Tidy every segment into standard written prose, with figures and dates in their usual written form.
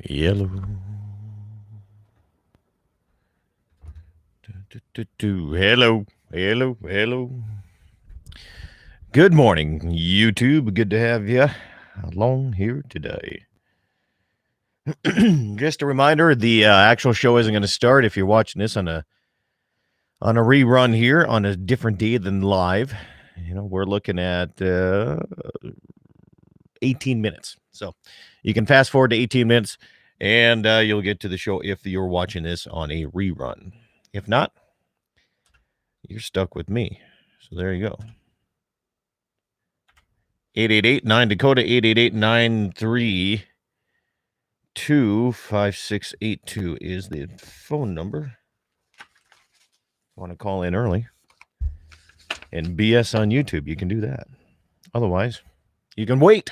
Yellow. Hello, hello, hello. Good morning, YouTube. Good to have you along here today. Just a reminder, the actual show isn't going to start if you're watching this on a rerun here on a different day than live. You know, we're looking at 18 minutes. So you can fast forward to 18 minutes and you'll get to the show if you're watching this on a rerun. If not, you're stuck with me. So there you go. 888-9 Dakota, 888-932-5682 is the phone number. Want to call in early and BS on YouTube, you can do that. Otherwise, you can wait.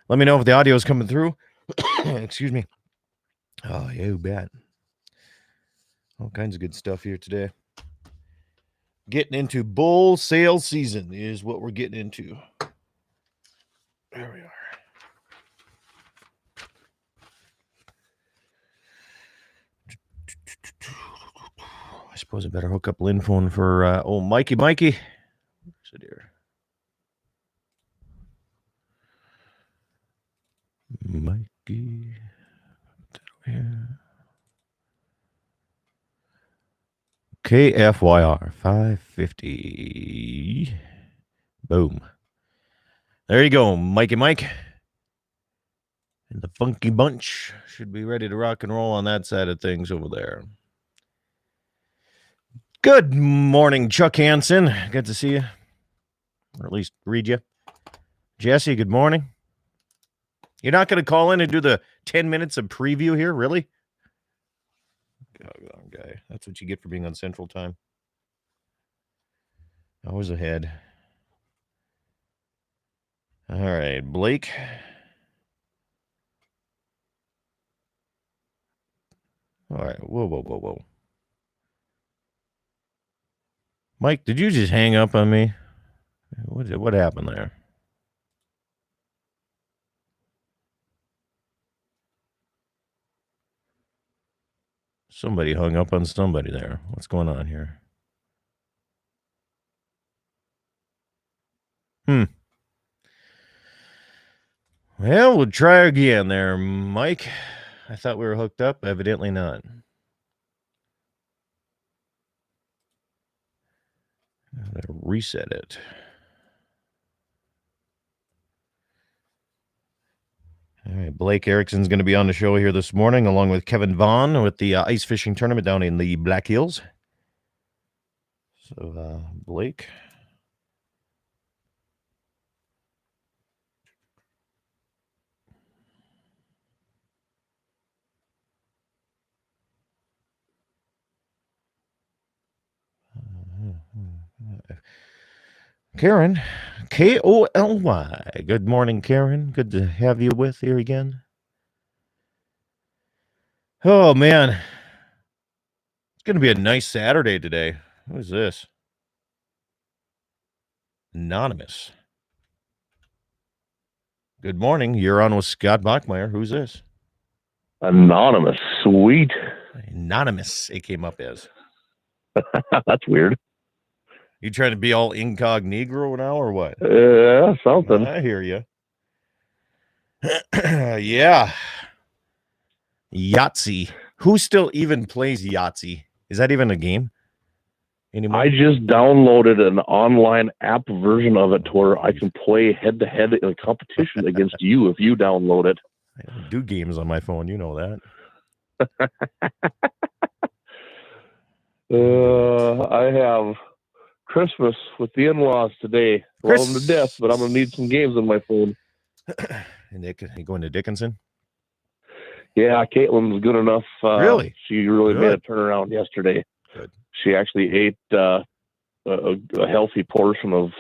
Let me know if the audio is coming through. Excuse me. Oh, you bet. All kinds of good stuff here today. Getting into bull sale season is what we're getting into. There we are. I suppose I better hook up Lynn phone for old Mikey. Where's it here? Mikey. KFYR 550. Boom. There you go, Mikey Mike. And the Funky Bunch should be ready to rock and roll on that side of things over there. Good morning, Chuck Hansen. Good to see you. Or at least read you. Jesse, good morning. You're not going to call in and do the 10 minutes of preview here, really? Okay, that's what you get for being on Central Time. Always ahead. All right, Blake. All right, whoa. Mike, did you just hang up on me? What happened there? Somebody hung up on somebody there. What's going on here? Well, we'll try again there, Mike. I thought we were hooked up. Evidently not. I'm going to reset it. All right, Blake Erickson's going to be on the show here this morning, along with Kevin Vaughn with the ice fishing tournament down in the Black Hills. So, Blake. Karen, K-O-L-Y. Good morning, Karen. Good to have you with here again. Oh, man. It's going to be a nice Saturday today. Who is this? Anonymous. Good morning. You're on with Scott Bachmeyer. Who's this? Anonymous. Sweet. Anonymous, it came up as. That's weird. You trying to be all incognito now or what? Yeah, something. I hear you. Yeah. Yahtzee. Who still even plays Yahtzee? Is that even a game anymore? I just downloaded an online app version of it to where I can play head-to-head in a competition against you if you download it. I don't do games on my phone. You know that. I have Christmas with the in-laws today. Love them to death, but I'm going to need some games on my phone. And you going to Dickinson? Yeah, Caitlin was good enough. Really? She really made a turnaround yesterday. Good. She actually ate a healthy portion of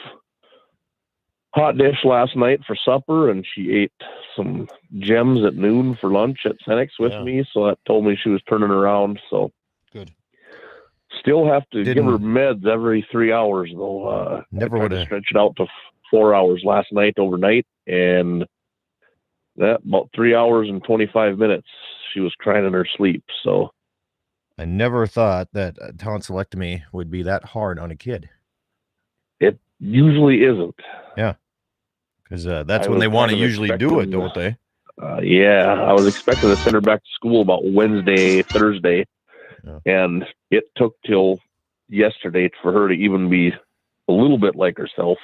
hot dish last night for supper, and she ate some gems at noon for lunch at Senex with me. So that told me she was turning around. So good. Still have to give her meds every 3 hours though. Never would have stretched it out to 4 hours last night overnight, and about 3 hours and 25 minutes. She was crying in her sleep. So I never thought that a tonsillectomy would be that hard on a kid. it usually isn't. Yeah. Because that's when they want to usually do it, don't they? Yeah, I was expecting to send her back to school about Wednesday, Thursday, and it took till yesterday for her to even be a little bit like herself,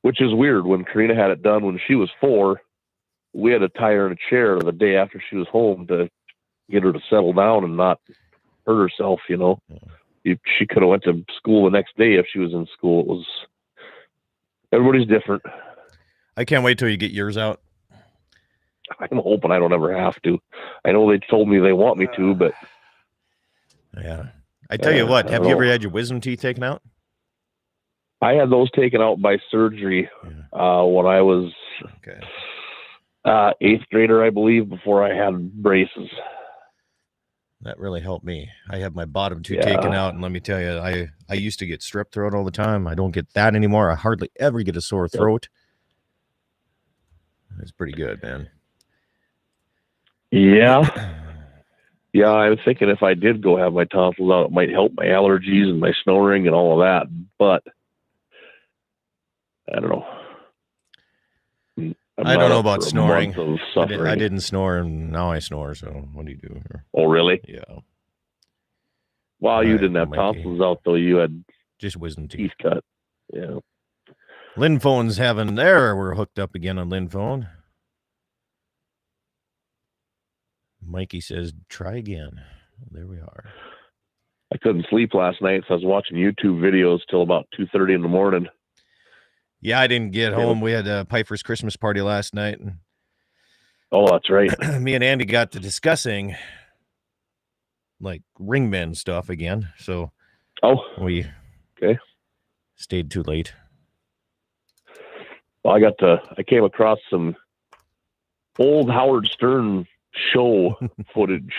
which is weird. When Karina had it done when she was 4, we had to tie her in a chair the day after she was home to get her to settle down and not hurt herself, you know. She could have went to school the next day if she was in school. Everybody's different. I can't wait till you get yours out. I'm hoping I don't ever have to. I know they told me they want me to, but yeah. I tell you what, have you ever had your wisdom teeth taken out? I had those taken out by surgery when I was 8th grader, I believe, before I had braces. That really helped me. I have my bottom 2 taken out, and let me tell you, I used to get strep throat all the time. I don't get that anymore. I hardly ever get a sore throat. It's pretty good, man. Yeah. Yeah, I was thinking if I did go have my tonsils out, it might help my allergies and my snoring and all of that. But I don't know. I don't know about snoring. I didn't snore, and now I snore. So what do you do here? Oh, really? Yeah. Well, you didn't have tonsils out, though. You had just wisdom teeth cut. Yeah. Lynn Phone's having there. We're hooked up again on Lynn Phone. Mikey says, try again. There we are. I couldn't sleep last night, so I was watching YouTube videos till about 2:30 in the morning. Yeah, I didn't get home. We had Piper's Christmas party last night. And oh, that's right. Me and Andy got to discussing like ringmen stuff again. So we stayed too late. Well, I came across some old Howard Stern show footage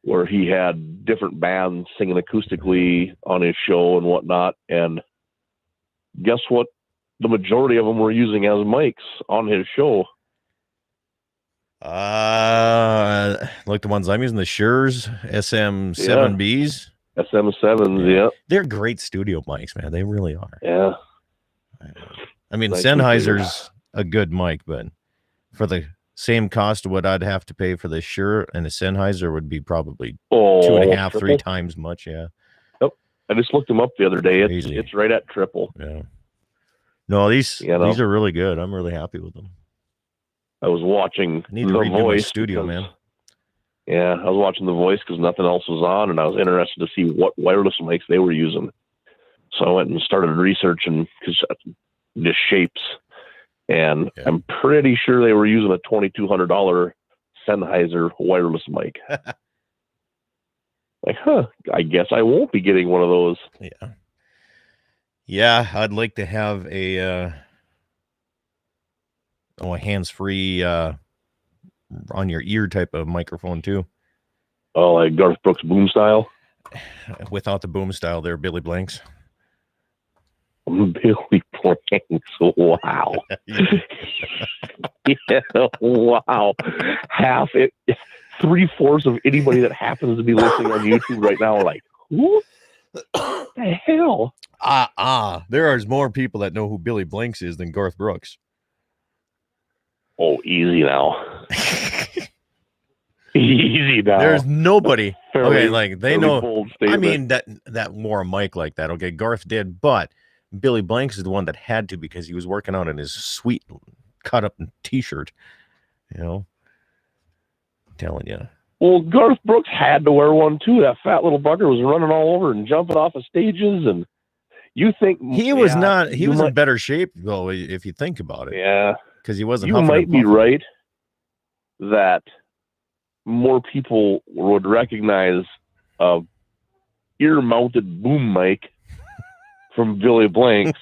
where he had different bands singing acoustically on his show and whatnot. And guess what? The majority of them were using as mics on his show. Like the ones I'm using, the Shure's SM7Bs. SM7s, yeah. They're great studio mics, man. They really are. Yeah. I mean, Sennheiser's a good mic, but for the same cost of what I'd have to pay for the Shure and the Sennheiser would be probably 2.5, 3 times much. Yeah. Yep. I just looked them up the other day. It's right at triple. Yeah. No, these are really good. I'm really happy with them. I was watching The Voice studio, man. Yeah, I was watching The Voice because nothing else was on, and I was interested to see what wireless mics they were using. So I went and started researching because just shapes, and I'm pretty sure they were using a $2,200 Sennheiser wireless mic. Like, I guess I won't be getting one of those. Yeah. Yeah, I'd like to have a hands-free on your ear type of microphone too. Oh, like Garth Brooks boom style? Without the boom style, they're Billy Blanks. Billy Blanks, wow. Yeah, wow. Half it, 3/4 of anybody that happens to be listening on YouTube right now are like, who the hell? There are more people that know who Billy Blanks is than Garth Brooks. Oh, easy now. Easy now. There's nobody. They know. I mean, that wore a mic like that. Okay, Garth did, but Billy Blanks is the one that had to because he was working out in his sweet cut up T-shirt. You know, I'm telling you. Well, Garth Brooks had to wear one too. That fat little bugger was running all over and jumping off of stages, and you think he was not? He was in better shape though, if you think about it. Yeah, because he wasn't. You might be right that more people would recognize a ear-mounted boom mic from Billy Blanks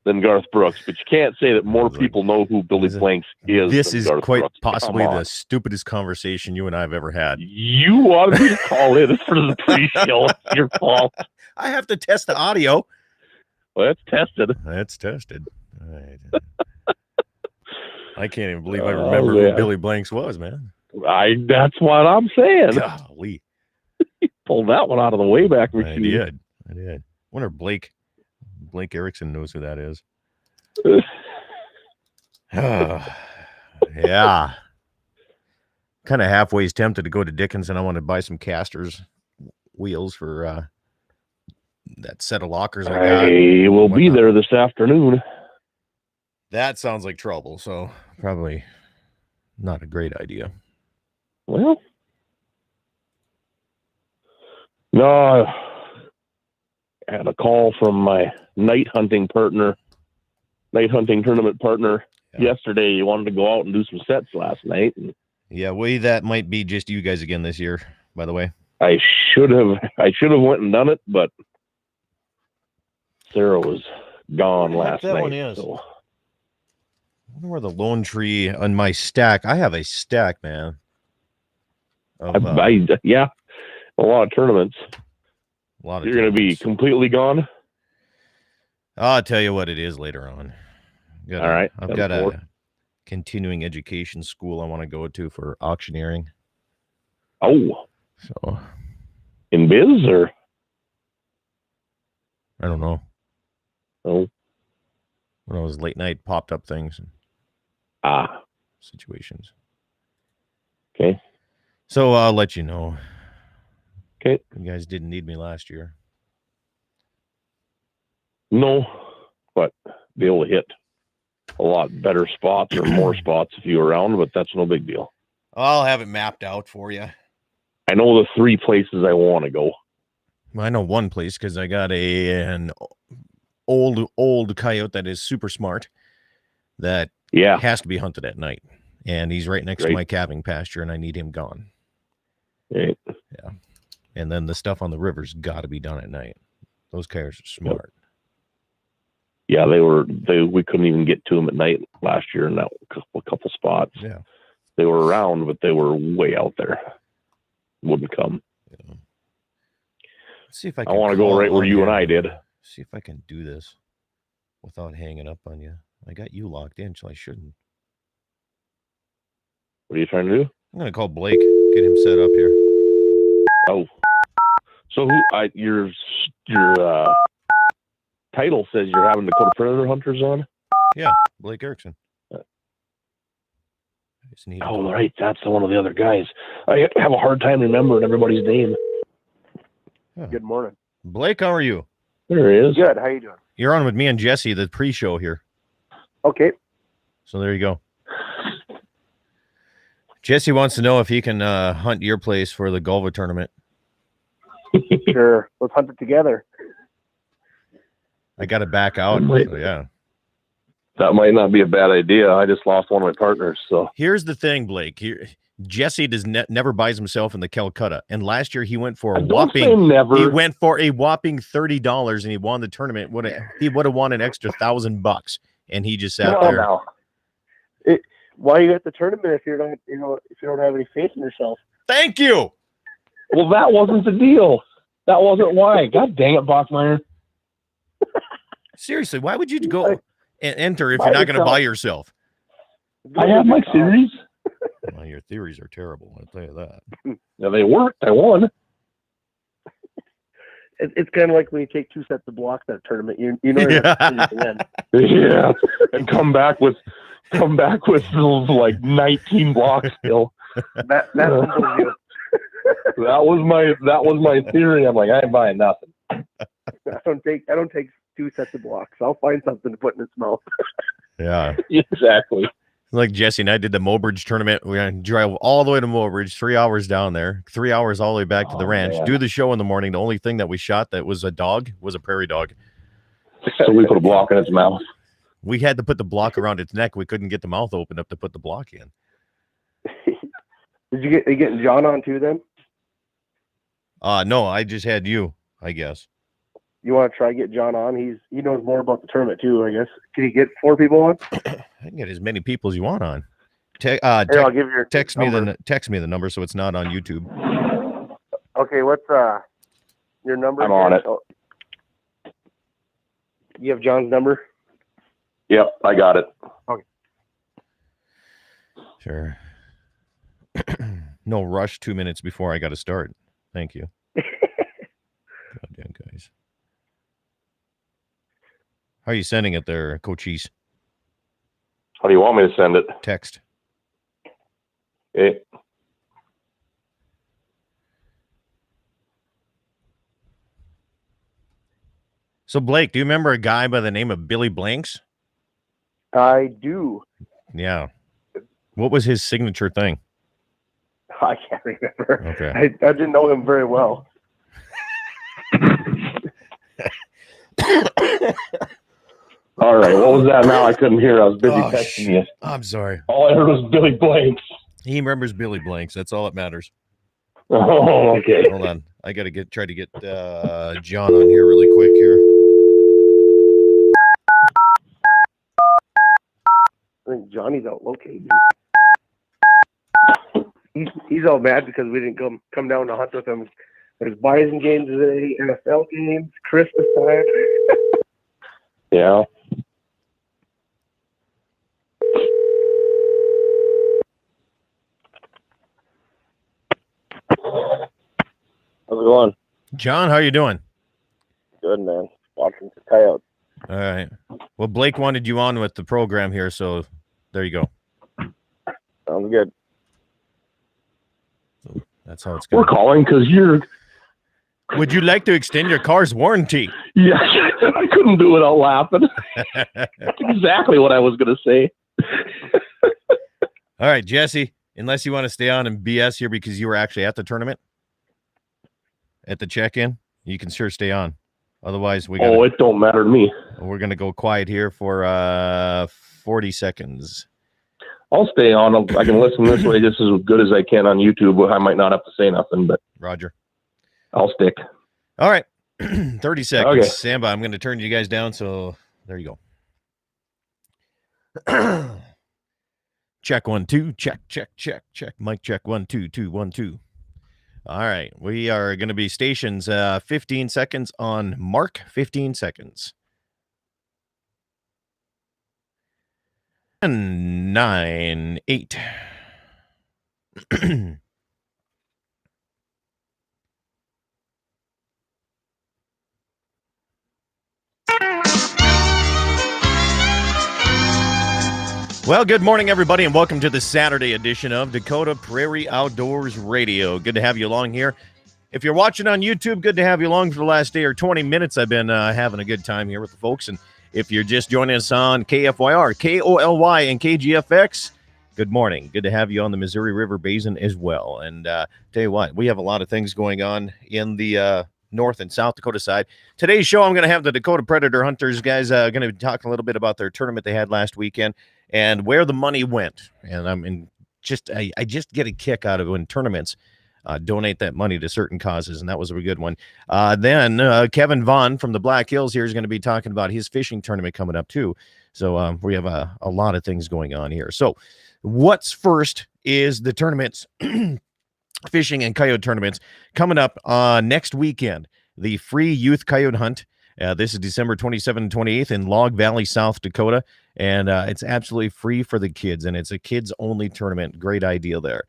than Garth Brooks, but you can't say that more people know who Billy Blanks is. This is quite possibly the stupidest conversation you and I have ever had. You wanted me to call in for the pre-show. It's your fault. I have to test the audio. Well, it's tested. It's tested. All right. I can't even believe I remember who Billy Blanks was, man. That's what I'm saying. Golly. Pulled that one out of the Wayback Machine. I did. Wonder if Blake Erickson knows who that is. Yeah. Kind of halfway tempted to go to Dickens, and I want to buy some casters wheels for that set of lockers I got. I will be there this afternoon. That sounds like trouble, so probably not a great idea. Well, no, I had a call from my night hunting tournament partner yesterday. He wanted to go out and do some sets last night. And yeah, that might be just you guys again this year, by the way. I should have went and done it, but Sarah was gone last night. One is. So. I wonder where the lone tree on my stack. I have a stack, man. A lot of tournaments. You're going to be completely gone? I'll tell you what it is later on. All right. I've got a continuing education school I want to go to for auctioneering. Oh. So. In biz or? I don't know. Oh. One of those late night popped up things. Situations. Okay. So I'll let you know. Okay. You guys didn't need me last year. No, but be able to hit a lot better spots or more spots if you were around, but that's no big deal. I'll have it mapped out for you. I know the 3 places I want to go. Well, I know one place because I got an old coyote that is super smart that has to be hunted at night. And he's right next to my calving pasture, and I need him gone. Right. Yeah. And then the stuff on the river's got to be done at night. Those coyotes are smart. Yeah, we couldn't even get to them at night last year in that couple spots. Yeah. They were around, but they were way out there. Wouldn't come. Yeah. Let's see if I want to go right where you and I did. See if I can do this without hanging up on you. I got you locked in, so I shouldn't. What are you trying to do? I'm going to call Blake, get him set up here. Oh. So your title says you're having Dakota Predator Hunters on? Yeah, Blake Erickson. Oh, right. That's one of the other guys. I have a hard time remembering everybody's name. Yeah. Good morning. Blake, how are you? There he is. Good. How you doing? You're on with me and Jesse, the pre-show here. Okay. So there you go. Jesse wants to know if he can hunt your place for the Gulva tournament. Sure. Let's hunt it together. I got to back out. So yeah. That might not be a bad idea. I just lost one of my partners. So here's the thing, Blake. Jesse never buys himself in the Calcutta, and last year he went for a whopping $30, and he won the tournament. He would have won an extra $1,000, and he just sat there. Now. Why are you at the tournament if you're not, if you don't have any faith in yourself? Thank you. Well, that wasn't the deal. That wasn't why. God dang it, Bachmeyer. Seriously, why would you go and enter if you're not going to buy yourself? I have my theories. Well, your theories are terrible. I'll tell you that. Yeah, they worked. I won. It's kind of like when you take 2 sets of blocks at a tournament. You know you're yeah, and come back with like 19 blocks still. That was my theory. I'm like, I ain't buying nothing. I don't take 2 sets of blocks. I'll find something to put in its mouth. Yeah, exactly. Like Jesse and I did the Mobridge tournament. We had to drive all the way to Mobridge, 3 hours down there, 3 hours all the way back to the ranch, do the show in the morning. The only thing that we shot that was a dog was a prairie dog. So we put a block in its mouth. We had to put the block around its neck. We couldn't get the mouth open up to put the block in. Are you getting John on too then? No, I just had you, I guess. You want to try get John on? He knows more about the tournament too, I guess. Can you get 4 people on? I can get as many people as you want on. I'll give you text me the number so it's not on YouTube. Okay, what's your number? I'm on it. You have John's number? Yep, I got it. Okay. Fair. No rush 2 minutes before I got to start. Thank you. Goddamn guys. How are you sending it there, Coachies? How do you want me to send it? Text. Okay. So, Blake, do you remember a guy by the name of Billy Blanks? I do. Yeah. What was his signature thing? I can't remember. Okay. I didn't know him very well. All right. What was that now? I couldn't hear. I was busy texting you. I'm sorry. All I heard was Billy Blanks. He remembers Billy Blanks. That's all that matters. Oh, okay. Hold on. I got to try to get John on here really quick here. I think Johnny's out located. He's all mad because we didn't come down to hunt with him. There's Bison games today, NFL games, Christmas time. Yeah. How's it going? John, how you doing? Good, man. Watching the coyotes. All right. Well, Blake wanted you on with the program here, so there you go. Sounds good. That's how it's We're going. calling because you're. Would you like to extend your car's warranty? Yeah, I couldn't do it without laughing. That's exactly what I was going to say. All right, Jesse, unless you want to stay on and BS here because you were actually at the tournament, at the check-in, you can sure stay on. Otherwise, it don't matter to me. We're going to go quiet here for 40 seconds. I'll stay on. I can listen this way just as good as I can on YouTube. I might not have to say nothing, but Roger. I'll stick. All right. 30 seconds. Okay. Stand by. I'm going to turn you guys down, so there you go. Check 1 2. Check. Mic check 1 2 2 1 2. All right. We are going to be stations 15 seconds on mark. 15 seconds. 10, 9, 8. Well, good morning, everybody, and welcome to the Saturday edition of Dakota Prairie Outdoors Radio. Good to have you along here. If you're watching on YouTube, good to have you along for the last day or 20 minutes. I've been having a good time here with the folks. And if you're just joining us on KFYR, KOLY, and KGFX, good morning. Good to have you on the Missouri River Basin as well. And tell you what, we have a lot of things going on in the North and South Dakota side. Today's show, I'm going to have the Dakota Predator Hunters guys going to be talking a little bit about their tournament they had last weekend and where the money went. And I just get a kick out of when tournaments donate that money to certain causes, and that was a good one. Then Kevin Vaughn from the Black Hills here is going to be talking about his fishing tournament coming up too. So we have a lot of things going on here. So what's first is the tournaments, fishing and coyote tournaments coming up next weekend. The free youth coyote hunt. This is December 27th and 28th in Log Valley, South Dakota. And it's absolutely free for the kids. And it's a kids-only tournament. Great idea there.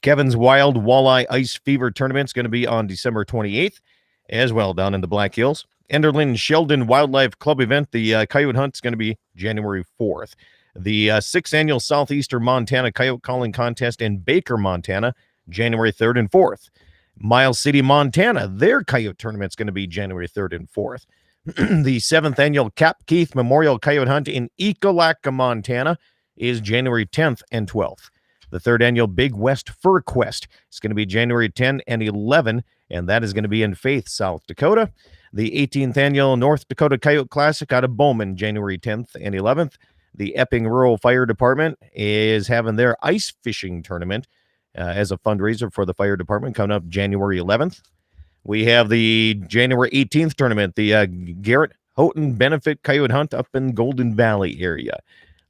Kevin's Wild Walleye Ice Fever Tournament is going to be on December 28th as well down in the Black Hills. Enderlin Sheldon Wildlife Club event, the coyote hunt is going to be January 4th. The 6th Annual Southeastern Montana Coyote Calling Contest in Baker, Montana, January 3rd and 4th. Miles City, Montana, their coyote tournament is going to be January 3rd and 4th. The 7th Annual Cap Keith Memorial Coyote Hunt in Ekalaka, Montana is January 10th and 12th. The 3rd Annual Big West Fur Quest is going to be January 10 and 11, and that is going to be in Faith, South Dakota. The 18th Annual North Dakota Coyote Classic out of Bowman, January 10th and 11th. The Epping Rural Fire Department is having their ice fishing tournament as a fundraiser for the fire department coming up January 11th. We have the January 18th tournament, the Garrett Houghton Benefit Coyote Hunt up in Golden Valley area.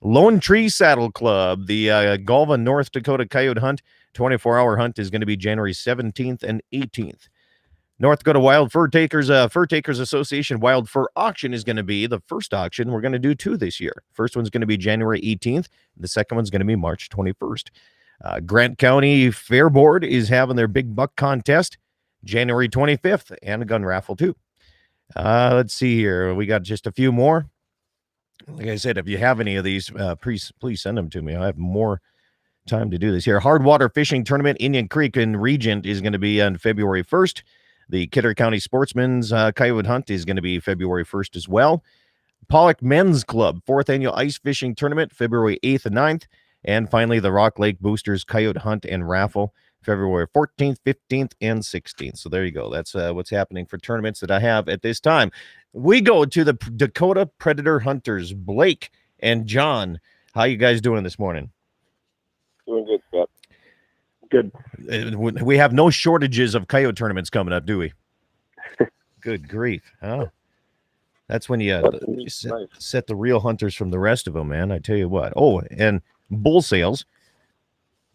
Lone Tree Saddle Club, the Galva, North Dakota Coyote Hunt, 24-hour hunt is going to be January 17th and 18th. North Dakota Wild Fur Takers Association Wild Fur Auction is going to be the first auction. We're going to do 2 this year. First one's going to be January 18th. The second one's going to be March 21st. Grant County Fair Board is having their big buck contest January 25th and a gun raffle too. Let's see here. We got just a few more. Like I said, if you have any of these, please send them to me. I have more time to do this here. Hardwater Fishing Tournament, Indian Creek and Regent is going to be on February 1st. The Kidder County Sportsman's Coyote Hunt is going to be February 1st as well. Pollock Men's Club, 4th Annual Ice Fishing Tournament, February 8th and 9th. And finally, the Rock Lake Boosters Coyote Hunt and Raffle, February 14th, 15th, and 16th. So there you go. That's what's happening for tournaments that I have at this time. We go to the Dakota Predator Hunters, Blake and John. How you guys doing this morning? Doing good, Scott. Good. We have no shortages of coyote tournaments coming up, do we? Good grief. Huh? That's when you set the real hunters from the rest of them, man. I tell you what. Oh, and bull sales.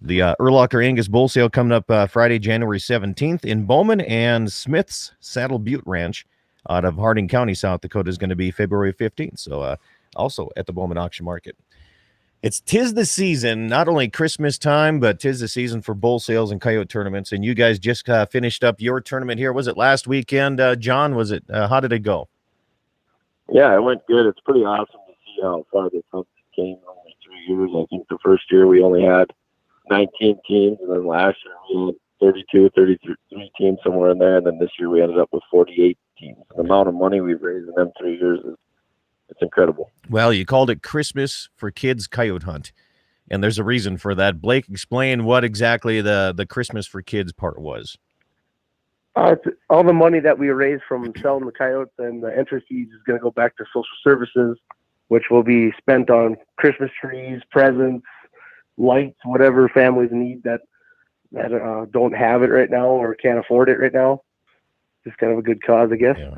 The Erlocker Angus Bull Sale coming up Friday, January 17th in Bowman, and Smith's Saddle Butte Ranch out of Harding County, South Dakota is going to be February 15th. So also at the Bowman Auction Market. Tis the season, not only Christmas time, but tis the season for bull sales and coyote tournaments. And you guys just finished up your tournament here. Was it last weekend, John? Was it? How did it go? Yeah, it went good. It's pretty awesome to see how far this hunt came in only 3 years. I think the first year we only had 19 teams, and then last year we had 32, 33 teams, somewhere in there. And then this year we ended up with 48 teams. The amount of money we've raised in them 3 years it's incredible. Well, you called it Christmas for Kids Coyote Hunt, and there's a reason for that. Blake, explain what exactly the Christmas for Kids part was. It's all the money that we raise from selling the coyotes and the entry fees is going to go back to social services, which will be spent on Christmas trees, presents, lights, whatever families need that don't have it right now or can't afford it right now. Just kind of a good cause, I guess. Yeah.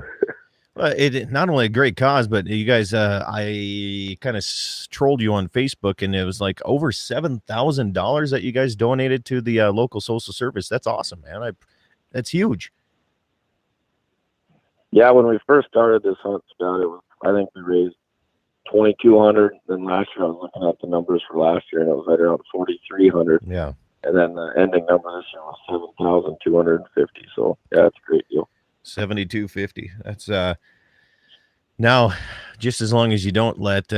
Well, it not only a great cause, but you guys, I kind of trolled you on Facebook, and it was like over $7,000 that you guys donated to the local social service. That's awesome, man. That's huge. Yeah, when we first started this hunt, Scott, I think we raised $2,200. Then last year I was looking at the numbers for last year, and it was right around $4,300. Yeah. And then the ending number this year was $7,250. So yeah, it's a great deal. $7,250. That's now, just as long as you don't let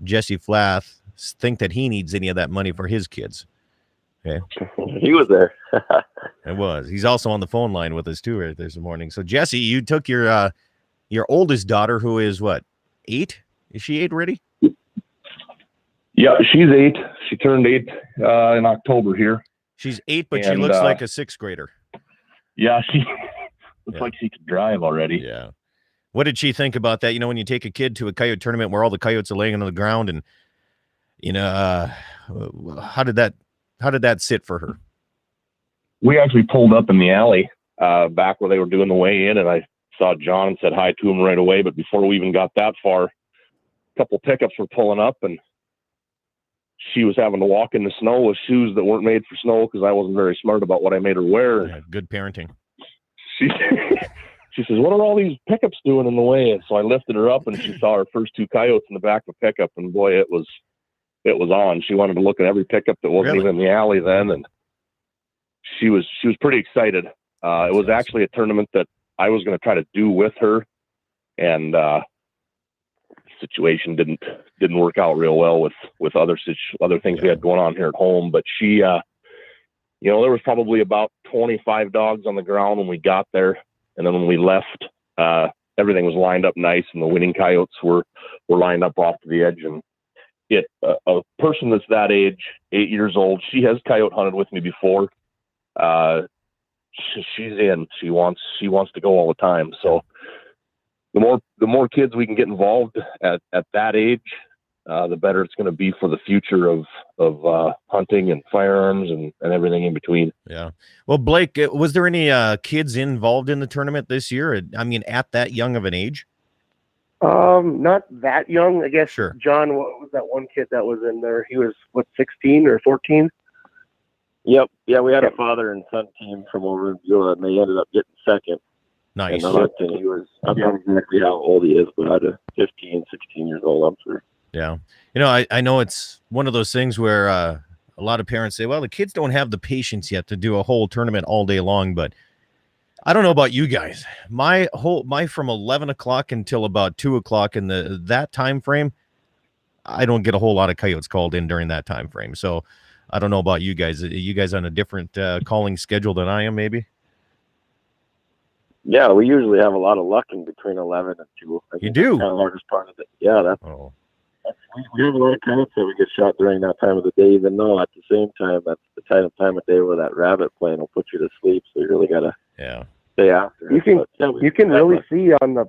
Jesse Flath think that he needs any of that money for his kids. Okay. He was there. It was. He's also on the phone line with us too right this morning. So Jesse, you took your oldest daughter, who is what, 8? Is she 8 already? Yeah, she's 8. She turned 8 in October here. She's 8, but she looks like a 6th grader. Yeah, she looks like she could drive already. Yeah. What did she think about that? You know, when you take a kid to a coyote tournament where all the coyotes are laying on the ground, and you know, how did that sit for her? We actually pulled up in the alley back where they were doing the weigh in, and I saw John and said hi to him right away. But before we even got that far, a couple pickups were pulling up, and she was having to walk in the snow with shoes that weren't made for snow because I wasn't very smart about what I made her wear. Yeah, good parenting. She says, "What are all these pickups doing in the way?" And so I lifted her up, and she saw her first 2 coyotes in the back of a pickup, and boy, it was on. She wanted to look at every pickup that wasn't even in the alley then, and she was pretty excited. It was actually a tournament that I was going to try to do with her, and the situation didn't work out real well with other things we had going on here at home. But she, there was probably about 25 dogs on the ground when we got there. And then when we left, everything was lined up nice, and the winning coyotes were lined up off to the edge. And a person that's that age, 8 years old, she has coyote hunted with me before. She's in. She wants to go all the time. So the more kids we can get involved at that age, the better it's going to be for the future of hunting and firearms and everything in between. Yeah. Well, Blake, was there any kids involved in the tournament this year? I mean, at that young of an age? Not that young, I guess. Sure. John, what was that one kid that was in there? He was 16 or 14? Yep. Yeah, we had a father and son team from over in Beulah, and they ended up getting second. Nice. And the hunt, and he was, I don't know exactly how old he is, but out of 15, 16 years old, I'm sure. Yeah. I know it's one of those things where a lot of parents say, well, the kids don't have the patience yet to do a whole tournament all day long, but I don't know about you guys. My from 11 o'clock until about 2 o'clock in that time frame, I don't get a whole lot of coyotes called in during that time frame. So I don't know about you guys. Are you guys on a different calling schedule than I am, maybe? Yeah, we usually have a lot of luck in between 11 and 2. You do? That's kind of the hardest part of it. Yeah, we have a lot of coyotes that we get shot during that time of the day, even though at the same time, that's the kind of time of day where that rabbit plane will put you to sleep. So you really got to stay after you it. can, But, yeah, you can really see on the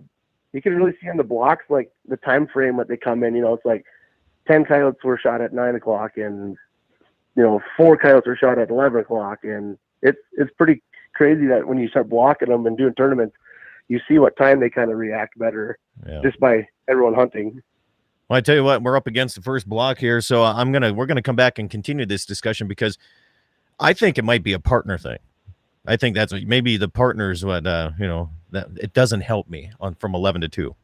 blocks, like the time frame that they come in. It's like 10 coyotes were shot at 9 o'clock, and 4 coyotes were shot at 11 o'clock, and it's pretty crazy that when you start blocking them and doing tournaments, you see what time they kind of react better just by everyone hunting. Well, I tell you what, we're up against the first block here, so we're gonna come back and continue this discussion because I think it might be a partner thing. I think that's maybe the partners that it doesn't help me from 11 to 2,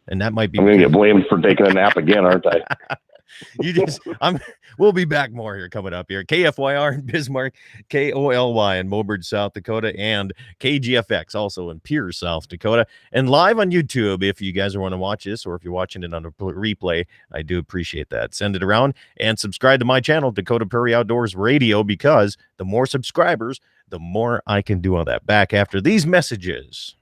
and that might be. I'm gonna get blamed for taking a nap again, aren't I? We'll be back more here coming up here. KFYR in Bismarck, KOLY in Mobridge, South Dakota, and KGFX also in Pierce, South Dakota, and live on YouTube. If you guys want to watch this, or if you're watching it on a replay, I do appreciate that. Send it around and subscribe to my channel, Dakota Prairie Outdoors Radio, because the more subscribers, the more I can do on that. Back after these messages.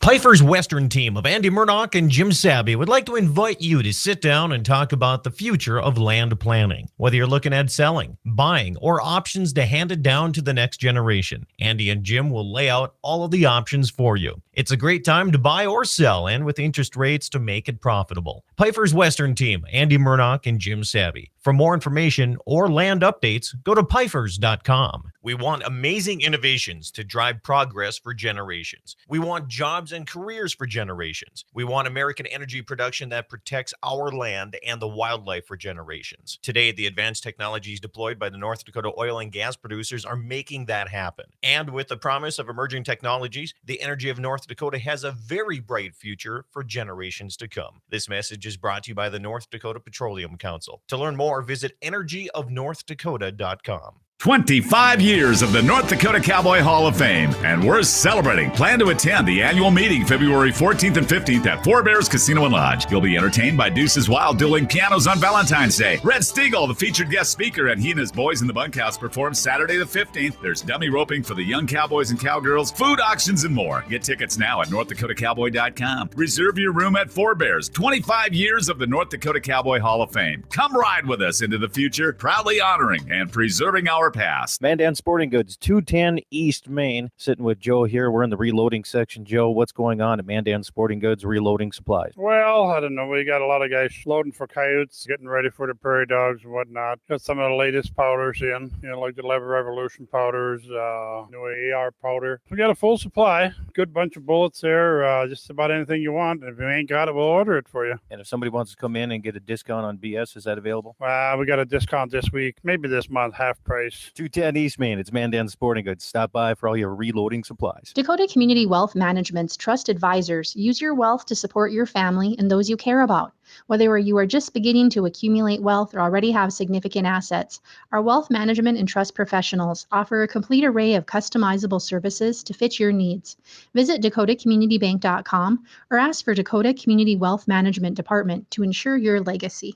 Pfeiffer's Western team of Andy Murdoch and Jim Sabby would like to invite you to sit down and talk about the future of land planning. Whether you're looking at selling, buying, or options to hand it down to the next generation, Andy and Jim will lay out all of the options for you. It's a great time to buy or sell, and with interest rates to make it profitable. Pfeiffer's Western team, Andy Murdoch and Jim Sabby. For more information or land updates, go to Pfeiffers.com. We want amazing innovations to drive progress for generations. We want jobs and careers for generations. We want American energy production that protects our land and the wildlife for generations. Today, the advanced technologies deployed by the North Dakota oil and gas producers are making that happen. And with the promise of emerging technologies, the energy of North Dakota has a very bright future for generations to come. This message is brought to you by the North Dakota Petroleum Council. To learn more, visit energyofnorthdakota.com. 25 years of the North Dakota Cowboy Hall of Fame, and we're celebrating. Plan to attend the annual meeting February 14th and 15th at Four Bears Casino and Lodge. You'll be entertained by Deuce's Wild dueling pianos on Valentine's Day. Red Stiegel, the featured guest speaker, and he and his boys in the bunkhouse perform Saturday the 15th. There's dummy roping for the young cowboys and cowgirls, food auctions, and more. Get tickets now at NorthDakotaCowboy.com. Reserve your room at Four Bears. 25 years of the North Dakota Cowboy Hall of Fame. Come ride with us into the future, proudly honoring and preserving our past. Mandan Sporting Goods, 210 East Main. Sitting with Joe here. We're in the reloading section. Joe, what's going on at Mandan Sporting Goods reloading supplies? Well, I don't know. We got a lot of guys loading for coyotes, getting ready for the prairie dogs and whatnot. Got some of the latest powders in, like the Lever Revolution powders, new AR powder. We got a full supply. Good bunch of bullets there. Just about anything you want. If you ain't got it, we'll order it for you. And if somebody wants to come in and get a discount on BS, is that available? We got a discount this week, maybe this month, half price. 210 East Main. It's Mandan Sporting Goods. Stop by for all your reloading supplies. Dakota Community Wealth Management's trust advisors use your wealth to support your family and those you care about. Whether you are just beginning to accumulate wealth or already have significant assets, our wealth management and trust professionals offer a complete array of customizable services to fit your needs. Visit DakotaCommunityBank.com or ask for Dakota Community Wealth Management Department to ensure your legacy.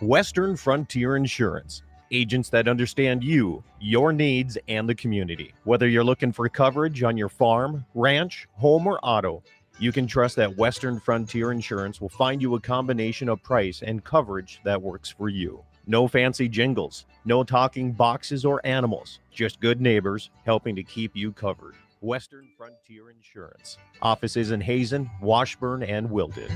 Western Frontier Insurance. Agents that understand you, your needs, and the community. Whether you're looking for coverage on your farm, ranch, home, or auto, you can trust that Western Frontier Insurance will find you a combination of price and coverage that works for you. No fancy jingles, no talking boxes or animals, just good neighbors helping to keep you covered. Western Frontier Insurance. Offices in Hazen, Washburn, and Wilton.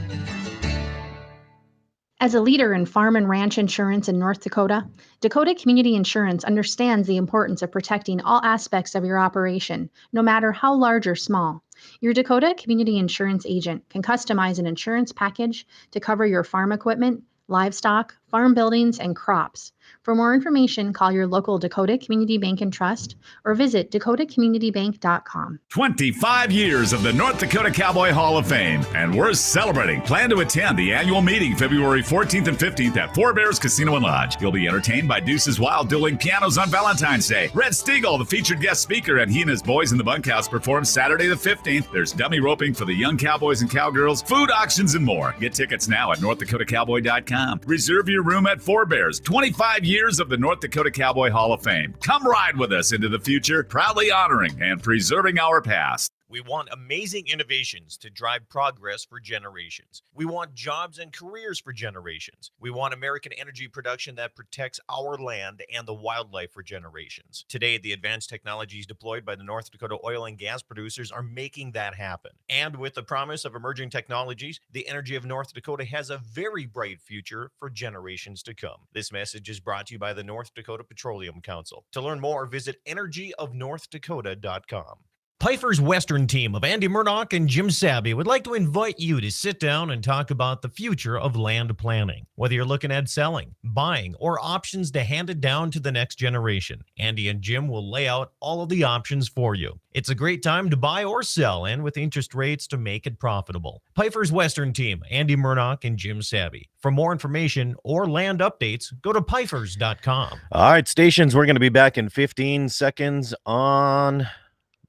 As a leader in farm and ranch insurance in North Dakota, Dakota Community Insurance understands the importance of protecting all aspects of your operation, no matter how large or small. Your Dakota Community Insurance agent can customize an insurance package to cover your farm equipment, livestock, farm buildings, and crops. For more information, call your local Dakota Community Bank and Trust or visit dakotacommunitybank.com. 25 years of the North Dakota Cowboy Hall of Fame, and we're celebrating. Plan to attend the annual meeting February 14th and 15th at Four Bears Casino and Lodge. You'll be entertained by Deuce's Wild dueling pianos on Valentine's Day. Red Stiegel, the featured guest speaker, and he and his boys in the bunkhouse perform Saturday the 15th. There's dummy roping for the young cowboys and cowgirls, food auctions, and more. Get tickets now at NorthDakotaCowboy.com. Reserve your room at Four Bears. 25 years of the North Dakota Cowboy Hall of Fame. Come ride with us into the future, proudly honoring and preserving our past. We want amazing innovations to drive progress for generations. We want jobs and careers for generations. We want American energy production that protects our land and the wildlife for generations. Today, the advanced technologies deployed by the North Dakota oil and gas producers are making that happen. And with the promise of emerging technologies, the energy of North Dakota has a very bright future for generations to come. This message is brought to you by the North Dakota Petroleum Council. To learn more, visit energyofnorthdakota.com. Pifer's Western team of Andy Murdoch and Jim Sabby would like to invite you to sit down and talk about the future of land planning. Whether you're looking at selling, buying, or options to hand it down to the next generation, Andy and Jim will lay out all of the options for you. It's a great time to buy or sell, and with interest rates to make it profitable. Pifer's Western team, Andy Murdoch and Jim Sabby. For more information or land updates, go to pifers.com. All right, stations, we're going to be back in 15 seconds on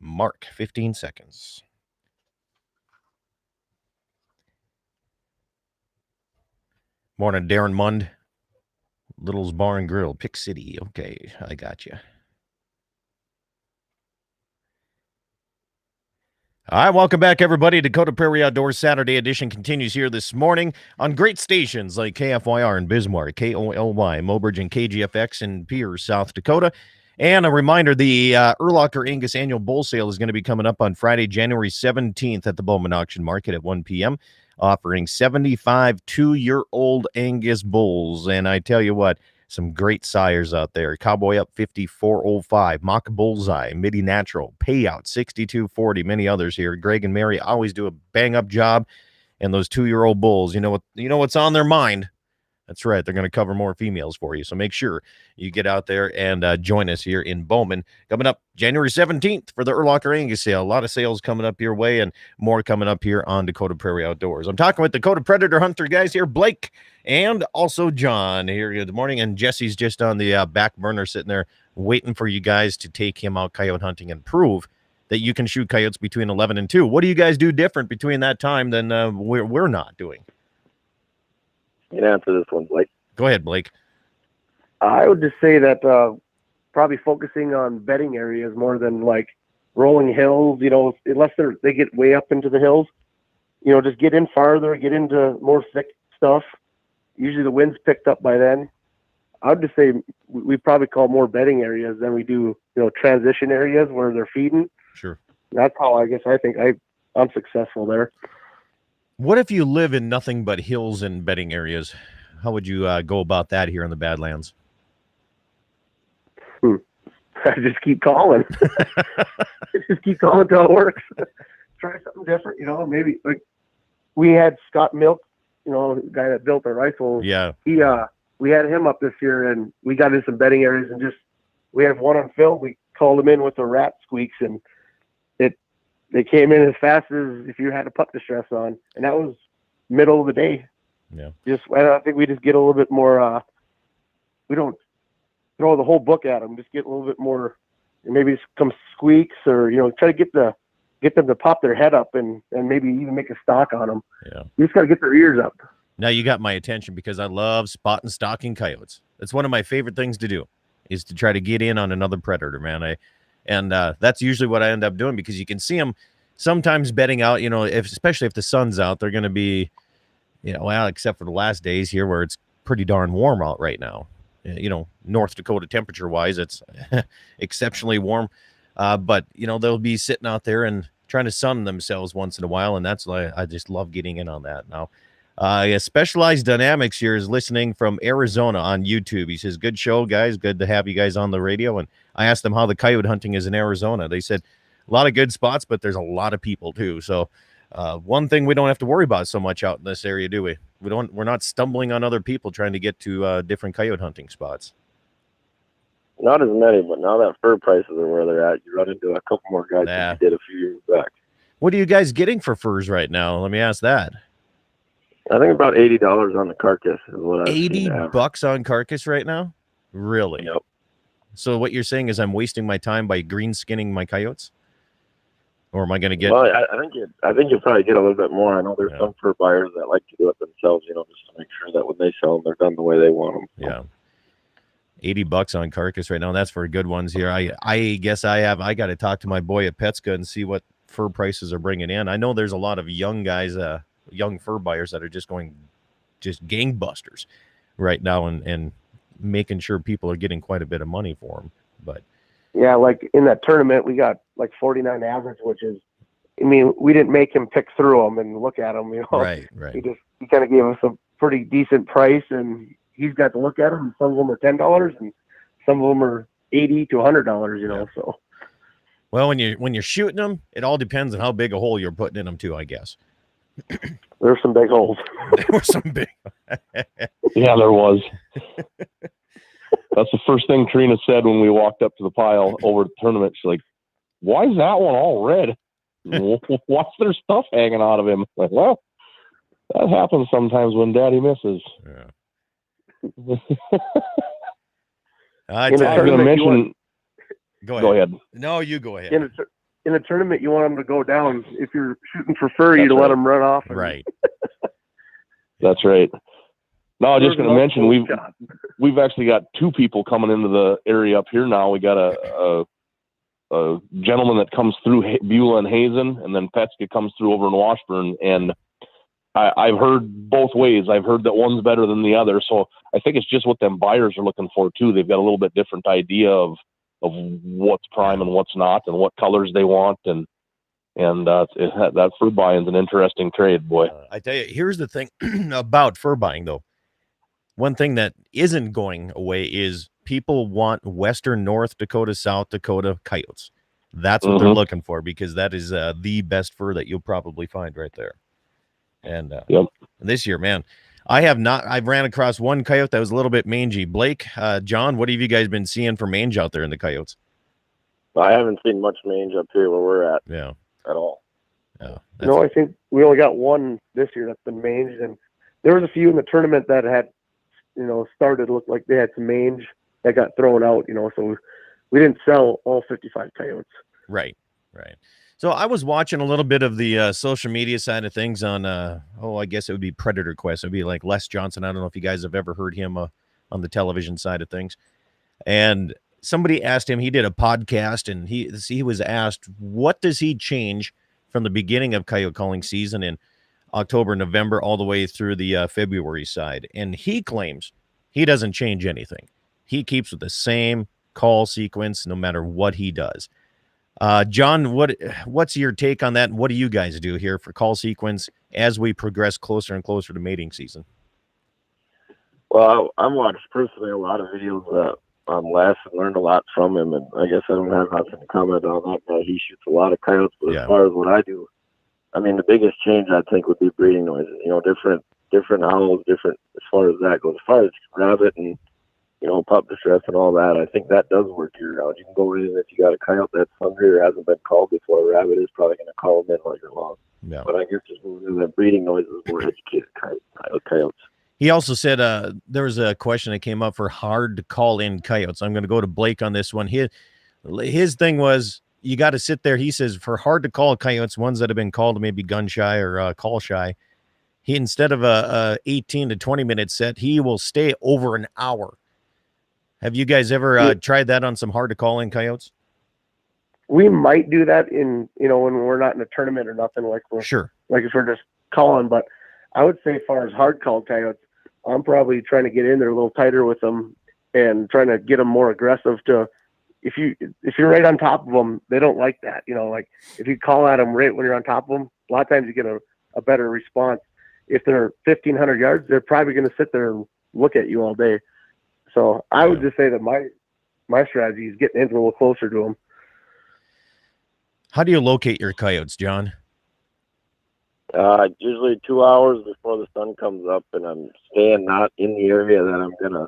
Mark. 15 seconds. Morning, Darren Mund. Little's Bar and Grill, Pick City. Okay, I got you. All right, welcome back, everybody. Dakota Prairie Outdoors Saturday edition continues here this morning on great stations like KFYR in Bismarck, KOLY, Mobridge, and KGFX in Pierce, South Dakota. And a reminder, the Erlacher Angus Annual Bull Sale is going to be coming up on Friday, January 17th at the Bowman Auction Market at 1 p.m., offering 75 two-year-old Angus bulls. And I tell you what, some great sires out there. Cowboy Up 5405, Mock Bullseye, Midi Natural, Payout 6240, many others here. Greg and Mary always do a bang-up job. And those two-year-old bulls, you know what's on their mind. That's right. They're going to cover more females for you. So make sure you get out there and join us here in Bowman. Coming up January 17th for the Erlacher Angus sale. A lot of sales coming up your way and more coming up here on Dakota Prairie Outdoors. I'm talking with Dakota Predator Hunter guys here, Blake and also John here. Good morning. And Jesse's just on the back burner sitting there waiting for you guys to take him out coyote hunting and prove that you can shoot coyotes between 11 and 2. What do you guys do different between that time than we're not doing? You can answer this one, Blake. Go ahead, Blake. I would just say that probably focusing on bedding areas more than like rolling hills, unless they get way up into the hills, just get in farther, get into more thick stuff. Usually the wind's picked up by then. I would just say we probably call more bedding areas than we do, transition areas where they're feeding. Sure. That's how I think I'm successful there. What if you live in nothing but hills and bedding areas? How would you go about that here in the Badlands? I just keep calling. Just keep calling until it works. Try something different, maybe like we had Scott Milk, the guy that built our rifle. Yeah. We had him up this year and we got in some bedding areas and we have one on film. We called him in with the rat squeaks and they came in as fast as if you had a pup distress on, and that was middle of the day. Yeah. I think we just get a little bit more. We don't throw the whole book at them. Just get a little bit more. Maybe some squeaks, or try to get them to pop their head up and maybe even make a stalk on them. Yeah. You just got to get their ears up. Now you got my attention because I love spot and stalking coyotes. That's one of my favorite things to do, is to try to get in on another predator, man. And that's usually what I end up doing, because you can see them sometimes bedding out, especially if the sun's out, they're going to be, except for the last days here where it's pretty darn warm out right now. North Dakota temperature wise, it's exceptionally warm. But, they'll be sitting out there and trying to sun themselves once in a while. And that's why I just love getting in on that. Now, Specialized Dynamics here is listening from Arizona on YouTube. He says, good show, guys. Good to have you guys on the radio. And I asked them how the coyote hunting is in Arizona. They said a lot of good spots, but there's a lot of people too. So one thing we don't have to worry about so much out in this area, do we? We're not stumbling on other people trying to get to different coyote hunting spots. Not as many, but now that fur prices are where they're at, you run into a couple more guys Yeah. than you did a few years back. What are you guys getting for furs right now? Let me ask that. I think about $80 on the carcass is what I've seen. $80 on carcass right now? Really? Yep. So what you're saying is I'm wasting my time by green skinning my coyotes? Or am I going to get? Well, I think you'll probably get a little bit more. I know there's some fur buyers that like to do it themselves, just to make sure that when they sell them, they're done the way they want them. Yeah. $80 on carcass right now. That's for good ones here. I guess I got to talk to my boy at Petska and see what fur prices are bringing in. I know there's a lot of young guys, young fur buyers that are just going gangbusters right now and making sure people are getting quite a bit of money for them. But yeah, like in that tournament, we got like 49 average, which is, I mean, we didn't make him pick through them and look at them, Right. He kind of gave us a pretty decent price, and he's got to look at them. Some of them are $10, and some of them are $80 to $100. So. Well, when you're shooting them, it all depends on how big a hole you're putting in them too, I guess. There's some big holes. There were some big. Yeah, there was. That's the first thing Trina said when we walked up to the pile over the tournament. She's like, "Why is that one all red? What's their stuff hanging out of him?" Like, well, that happens sometimes when Daddy misses. Yeah. I was going to mention. Go ahead. No, you go ahead. In a tournament, you want them to go down. If you're shooting for fur, you let them run off. Right. That's right. No, I was just going to mention we've actually got two people coming into the area up here now. We got a gentleman that comes through Beulah and Hazen, and then Petska comes through over in Washburn. And I've heard both ways. I've heard that one's better than the other. So I think it's just what them buyers are looking for too. They've got a little bit different idea of what's prime and what's not, and what colors they want, and that fur buying's an interesting trade, boy. I tell you, here's the thing about fur buying, though. One thing that isn't going away is people want Western North Dakota, South Dakota coyotes. That's what they're looking for, because that is the best fur that you'll probably find right there. And this year, man, I've ran across one coyote that was a little bit mangy. Blake, John, what have you guys been seeing for mange out there in the coyotes? I haven't seen much mange up here where we're at. Yeah. At all. Yeah. No, I think we only got one this year that's been manged, and there was a few in the tournament that had, started to look like they had some mange that got thrown out, so we didn't sell all 55 coyotes. Right. So I was watching a little bit of the social media side of things on, I guess it would be Predator Quest. It would be like Les Johnson. I don't know if you guys have ever heard him on the television side of things. And somebody asked him, he did a podcast, and he was asked, what does he change from the beginning of coyote calling season in October, November, all the way through the February side? And he claims he doesn't change anything. He keeps with the same call sequence no matter what he does. John, what's your take on that? What do you guys do here for call sequence as we progress closer and closer to mating season? Well, I've watched personally a lot of videos on Les and learned a lot from him, and I guess I don't have nothing to comment on that guy. He shoots a lot of coyotes, but as far as what I do, I mean, the biggest change I think would be breeding noises. Different howls, different as far as that goes. As far as rabbit and pup distress and all that, I think that does work year round. You can go in, if you got a coyote that's hungry or hasn't been called before, a rabbit is probably going to call them in all year long. Yeah. But I guess just moving to the breeding noises, more educated coyotes. He also said there was a question that came up for hard to call in coyotes. I'm going to go to Blake on this one. His thing was, you got to sit there. He says for hard to call coyotes, ones that have been called maybe gun shy or call shy, he, instead of a 18 to 20 minute set, he will stay over an hour. Have you guys ever tried that on some hard to call in coyotes? We might do that in, when we're not in a tournament or nothing, like if we're just calling. But I would say as far as hard called coyotes, I'm probably trying to get in there a little tighter with them and trying to get them more aggressive if you're right on top of them, they don't like that. Like if you call at them right when you're on top of them, a lot of times you get a better response. If they're 1,500 yards, they're probably going to sit there and look at you all day. So I would just say that my strategy is getting in a little closer to them. How do you locate your coyotes, John? Usually 2 hours before the sun comes up, and I'm staying not in the area that I'm gonna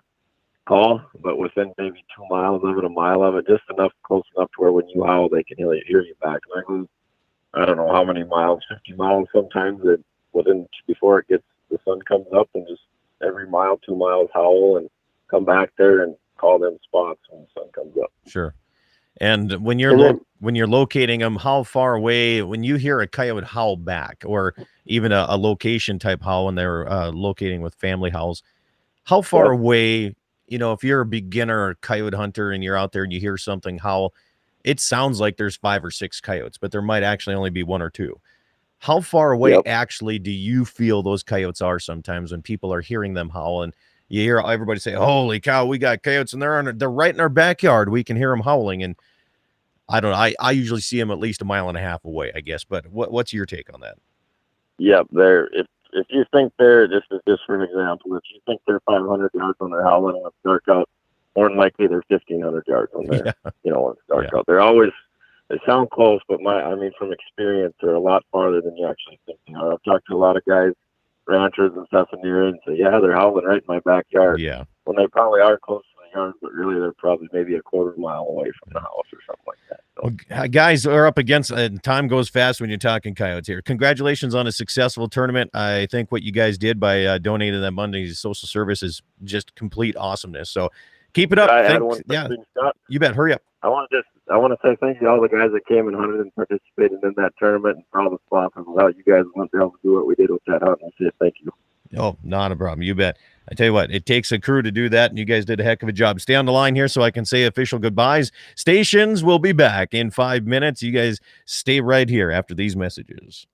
call, but within maybe 2 miles of it, a mile of it, just enough close enough to where when you howl, they can hear you back. And I go, I don't know how many miles, 50 miles sometimes, that within before it gets the sun comes up, and just every mile, 2 miles howl and come back there and call them spots when the sun comes up. Sure. And when you're locating them, how far away, when you hear a coyote howl back, or even a location type howl when they're locating with family howls, how far away, if you're a beginner coyote hunter and you're out there and you hear something howl, it sounds like there's 5 or 6 coyotes, but there might actually only be 1 or 2. How far away actually do you feel those coyotes are sometimes when people are hearing them howl, and you hear everybody say, "Holy cow, we got coyotes, and they're right in our backyard. We can hear them howling." And I don't know. I usually see them at least a mile and a half away, I guess. But what's your take on that? Yep, if you think they're just for an example, if you think they're 500 yards when they're howling when it's dark out, more than likely they're 1,500 yards when they're when it's dark out. They sound close, but from experience, they're a lot farther than you actually think they are. I've talked to a lot of guys, ranchers and stuff in the area, and say, yeah, they're howling right in my backyard. Yeah. When they probably are close to the yard, but really they're probably maybe a quarter mile away from the house or something like that. So. Well, guys are up against, time goes fast when you're talking coyotes here. Congratulations on a successful tournament. I think what you guys did by donating that money to social service is just complete awesomeness. So keep it up. I had one thing, Scott. You bet. Hurry up. I want to say thank you to all the guys that came and hunted and participated in that tournament, and for all the sponsors. Without you guys, we wouldn't be able to do what we did with that hunt. And say thank you. Oh, not a problem. You bet. I tell you what, it takes a crew to do that, and you guys did a heck of a job. Stay on the line here so I can say official goodbyes. Stations will be back in 5 minutes. You guys stay right here after these messages.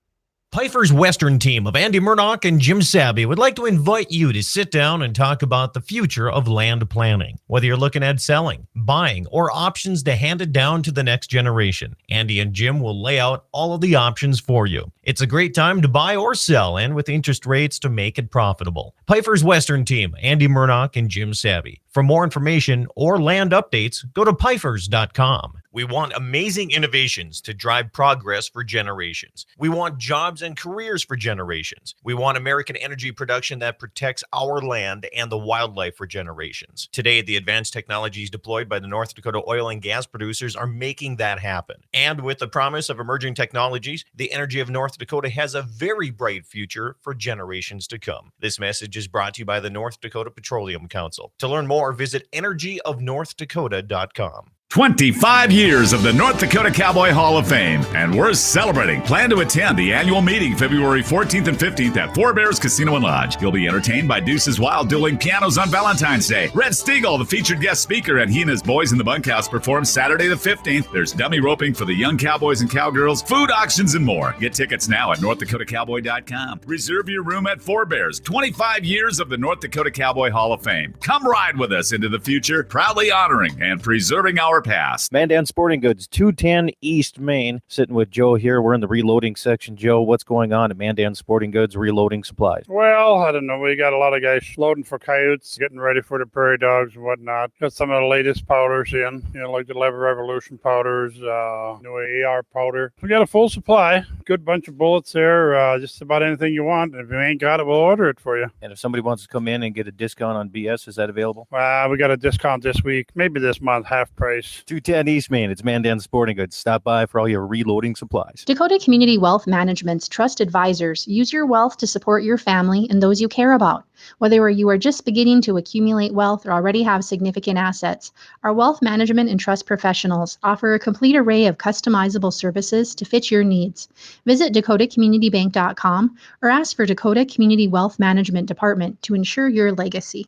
Pifer's Western team of Andy Murdoch and Jim Sabby would like to invite you to sit down and talk about the future of land planning. Whether you're looking at selling, buying, or options to hand it down to the next generation, Andy and Jim will lay out all of the options for you. It's a great time to buy or sell, and with interest rates to make it profitable. Pifer's Western team, Andy Murdoch and Jim Sabby. For more information or land updates, go to pifers.com. We want amazing innovations to drive progress for generations. We want jobs and careers for generations. We want American energy production that protects our land and the wildlife for generations. Today, the advanced technologies deployed by the North Dakota oil and gas producers are making that happen. And with the promise of emerging technologies, the energy of North Dakota has a very bright future for generations to come. This message is brought to you by the North Dakota Petroleum Council. To learn more, visit energyofnorthdakota.com. 25 years of the North Dakota Cowboy Hall of Fame, and we're celebrating. Plan to attend the annual meeting February 14th and 15th at Four Bears Casino and Lodge. You'll be entertained by Deuces Wild dueling pianos on Valentine's Day. Red Stiegel, the featured guest speaker, and he and his boys in the bunkhouse perform Saturday the 15th. There's dummy roping for the young cowboys and cowgirls, food auctions, and more. Get tickets now at NorthDakotaCowboy.com. Reserve your room at Four Bears. 25 years of the North Dakota Cowboy Hall of Fame. Come ride with us into the future, proudly honoring and preserving our past. Mandan Sporting Goods, 210 East Main. Sitting with Joe here. We're in the reloading section. Joe, what's going on at Mandan Sporting Goods reloading supplies? Well, I don't know. We got a lot of guys loading for coyotes, getting ready for the prairie dogs and whatnot. Got some of the latest powders in, like the Lever Revolution powders, new AR powder. We got a full supply. Good bunch of bullets there. Just about anything you want. If you ain't got it, we'll order it for you. And if somebody wants to come in and get a discount on BS, is that available? We got a discount this week, maybe this month, half price. 210 East Main. It's Mandan Sporting Goods. Stop by for all your reloading supplies. Dakota Community Wealth Management's trust advisors use your wealth to support your family and those you care about. Whether you are just beginning to accumulate wealth or already have significant assets, our wealth management and trust professionals offer a complete array of customizable services to fit your needs. Visit DakotaCommunityBank.com or ask for Dakota Community Wealth Management Department to ensure your legacy.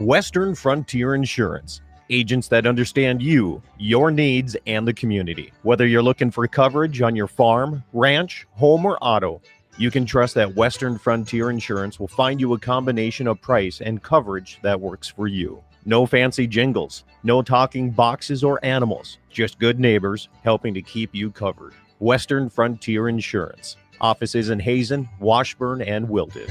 Western Frontier Insurance. Agents that understand you, your needs, and the community. Whether you're looking for coverage on your farm, ranch, home, or auto, you can trust that Western Frontier Insurance will find you a combination of price and coverage that works for you. No fancy jingles, no talking boxes or animals, just good neighbors helping to keep you covered. Western Frontier Insurance. Offices in Hazen, Washburn, and Wilton.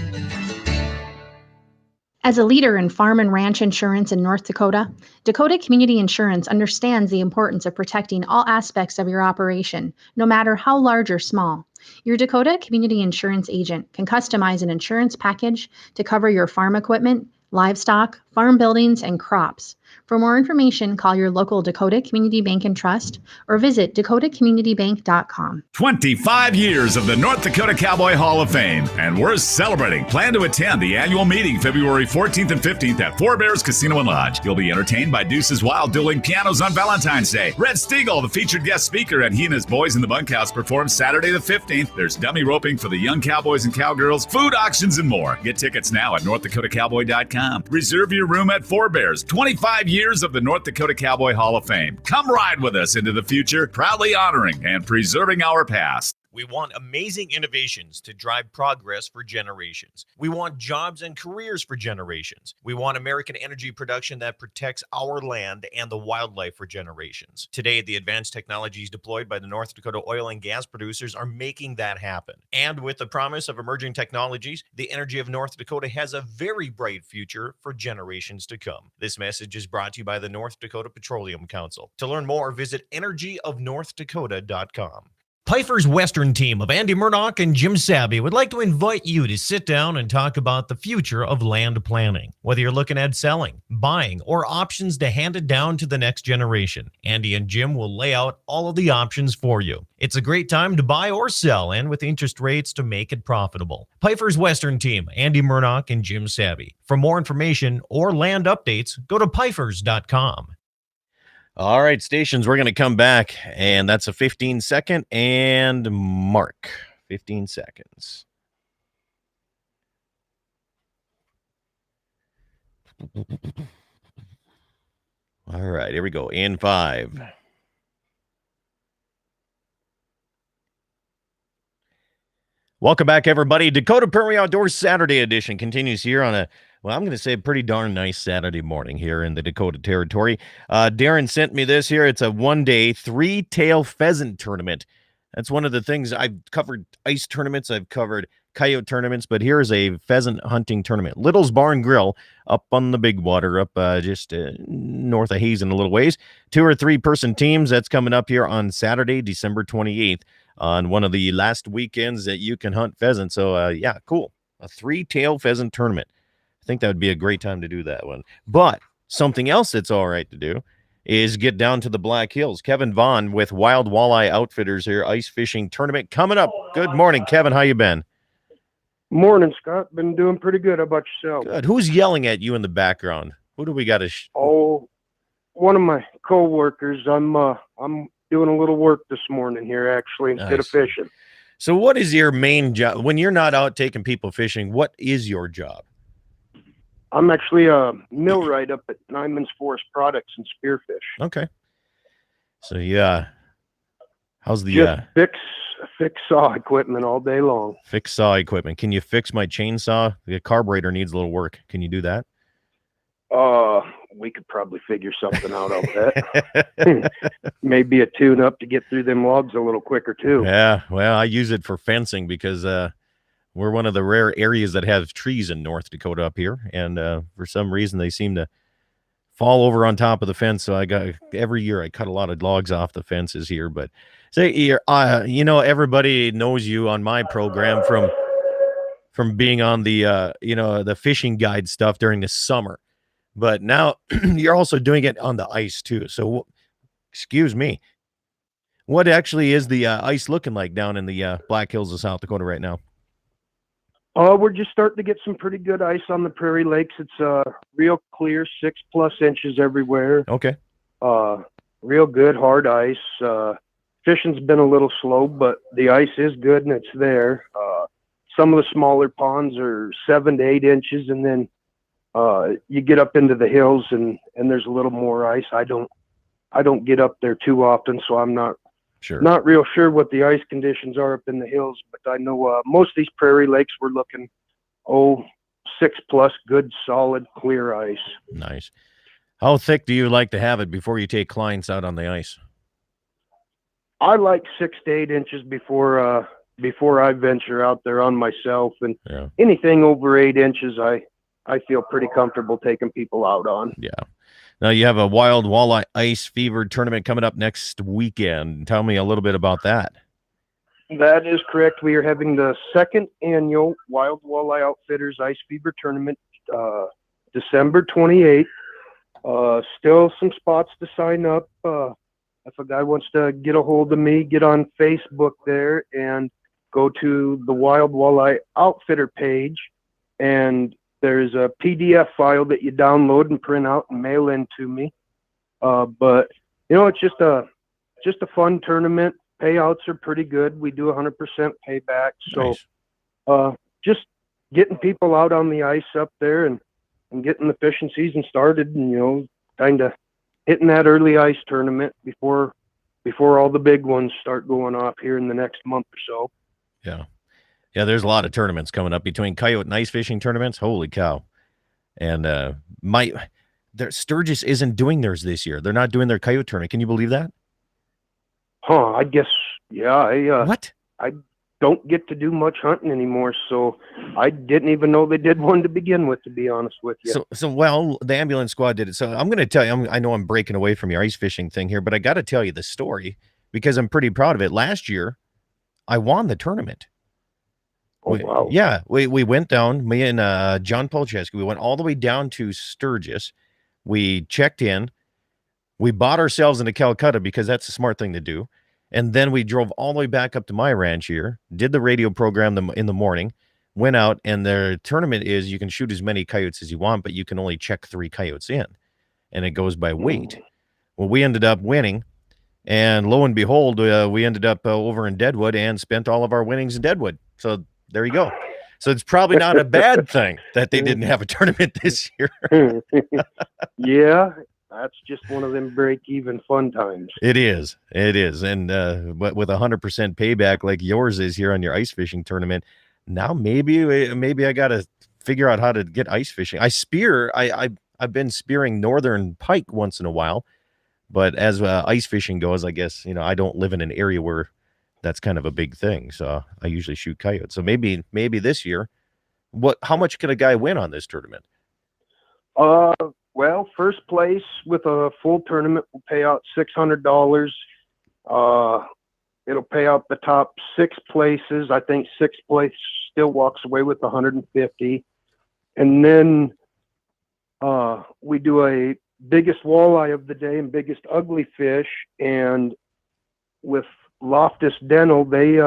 As a leader in farm and ranch insurance in North Dakota, Dakota Community Insurance understands the importance of protecting all aspects of your operation, no matter how large or small. Your Dakota Community Insurance agent can customize an insurance package to cover your farm equipment, livestock, farm buildings, and crops. For more information, call your local Dakota Community Bank and Trust or visit dakotacommunitybank.com. 25 years of the North Dakota Cowboy Hall of Fame, and we're celebrating. Plan to attend the annual meeting February 14th and 15th at Four Bears Casino and Lodge. You'll be entertained by Deuce's Wild dueling pianos on Valentine's Day. Red Stiegel, the featured guest speaker, and he and his boys in the bunkhouse perform Saturday the 15th. There's dummy roping for the young cowboys and cowgirls, food auctions, and more. Get tickets now at NorthDakotaCowboy.com. Reserve your room at Four Bears. 25 years of the North Dakota Cowboy Hall of Fame. Come ride with us into the future, proudly honoring and preserving our past. We want amazing innovations to drive progress for generations. We want jobs and careers for generations. We want American energy production that protects our land and the wildlife for generations. Today, the advanced technologies deployed by the North Dakota oil and gas producers are making that happen. And with the promise of emerging technologies, the energy of North Dakota has a very bright future for generations to come. This message is brought to you by the North Dakota Petroleum Council. To learn more, visit energyofnorthdakota.com. Pifer's Western team of Andy Murdoch and Jim Sabby would like to invite you to sit down and talk about the future of land planning. Whether you're looking at selling, buying, or options to hand it down to the next generation, Andy and Jim will lay out all of the options for you. It's a great time to buy or sell, and with interest rates to make it profitable. Pifer's Western team, Andy Murdoch and Jim Sabby. For more information or land updates, go to pifers.com. All right, stations, we're going to come back, and that's a 15-second and mark. 15 seconds. All right, here we go. In 5. Welcome back, everybody. Dakota Prairie Outdoors Saturday edition continues here on a, well, I'm going to say a pretty darn nice Saturday morning here in the Dakota Territory. Darren sent me this here. It's a one-day three-tail pheasant tournament. That's one of the things I've covered. Ice tournaments, I've covered coyote tournaments, but here's a pheasant hunting tournament. Little's Barn Grill up on the Big Water, up just north of Hazen a little ways. 2 or 3 person teams. That's coming up here on Saturday, December 28th. On one of the last weekends that you can hunt pheasant. So, yeah, cool. A three-tail pheasant tournament. I think that would be a great time to do that one. But something else that's all right to do is get down to the Black Hills. Kevin Vaughn with Wild Walleye Outfitters here, ice fishing tournament coming up. Good morning, Kevin. How you been? Morning, Scott. Been doing pretty good. How about yourself? Good. Who's yelling at you in the background? Who do we got to... One of my co-workers. I'm doing a little work this morning here, actually, instead of fishing. So what is your main job? When you're not out taking people fishing, what is your job? I'm actually a millwright up at Nyman's Forest Products and Spearfish. Okay. So, yeah. How's the... Just fix saw equipment all day long. Fix saw equipment. Can you fix my chainsaw? The carburetor needs a little work. Can you do that? We could probably figure something out of that. Maybe a tune-up to get through them logs a little quicker, too. Yeah, well, I use it for fencing because we're one of the rare areas that have trees in North Dakota up here, and for some reason they seem to fall over on top of the fence, so every year I cut a lot of logs off the fences here, but everybody knows you on my program from being on the the fishing guide stuff during the summer. But now you're also doing it on the ice, too. So, excuse me. What actually is the ice looking like down in the Black Hills of South Dakota right now? We're just starting to get some pretty good ice on the Prairie Lakes. It's real clear, 6+ inches everywhere. Okay. Real good, hard ice. Fishing's been a little slow, but the ice is good and it's there. Some of the smaller ponds are 7 to 8 inches, and then you get up into the hills and there's a little more ice. I don't get up there too often, so I'm not real sure what the ice conditions are up in the hills, but I know most of these prairie lakes we're looking 6+ good, solid, clear ice. Nice. How thick do you like to have it before you take clients out on the ice? I like 6 to 8 inches before I venture out there on myself, and anything over 8 inches I feel pretty comfortable taking people out on. Yeah. Now you have a Wild Walleye Ice Fever tournament coming up next weekend. Tell me a little bit about that. That is correct. We are having the second annual Wild Walleye Outfitters Ice Fever Tournament, December 28th. Still some spots to sign up. If a guy wants to get a hold of me, get on Facebook there and go to the Wild Walleye Outfitter page. And there's a PDF file that you download and print out and mail in to me. But, it's just a fun tournament. Payouts are pretty good. We do 100% payback. So Nice. Just getting people out on the ice up there and getting the fishing season started and, kind of hitting that early ice tournament before all the big ones start going off here in the next month or so. Yeah. Yeah, there's a lot of tournaments coming up between coyote and ice fishing tournaments. Holy cow. And Sturgis isn't doing theirs this year. They're not doing their coyote tournament. Can you believe that? Huh, I guess, yeah. What? I don't get to do much hunting anymore, so I didn't even know they did one to begin with, to be honest with you. So the ambulance squad did it. So I'm going to tell you, I know I'm breaking away from your ice fishing thing here, but I got to tell you the story because I'm pretty proud of it. Last year, I won the tournament. Oh, wow. Yeah, we went down, me and John Polcheski, we went all the way down to Sturgis. We checked in. We bought ourselves into Calcutta because that's a smart thing to do. And then we drove all the way back up to my ranch here, did the radio program in the morning, went out, and their tournament is you can shoot as many coyotes as you want, but you can only check 3 coyotes in, and it goes by weight. Well, we ended up winning, and lo and behold, we ended up over in Deadwood and spent all of our winnings in Deadwood. So there you go. So it's probably not a bad thing that they didn't have a tournament this year. Yeah. That's just one of them break-even fun times. It is. And but with 100% payback like yours is here on your ice fishing tournament, now maybe I got to figure out how to get ice fishing. I've been spearing northern pike once in a while, but as ice fishing goes, I guess, I don't live in an area where that's kind of a big thing. So I usually shoot coyotes. So maybe this year, how much can a guy win on this tournament? Well, first place with a full tournament will pay out $600. It'll pay out the top 6 places. I think 6th place still walks away with $150. And then we do a biggest walleye of the day and biggest ugly fish. And with Loftus Dental, they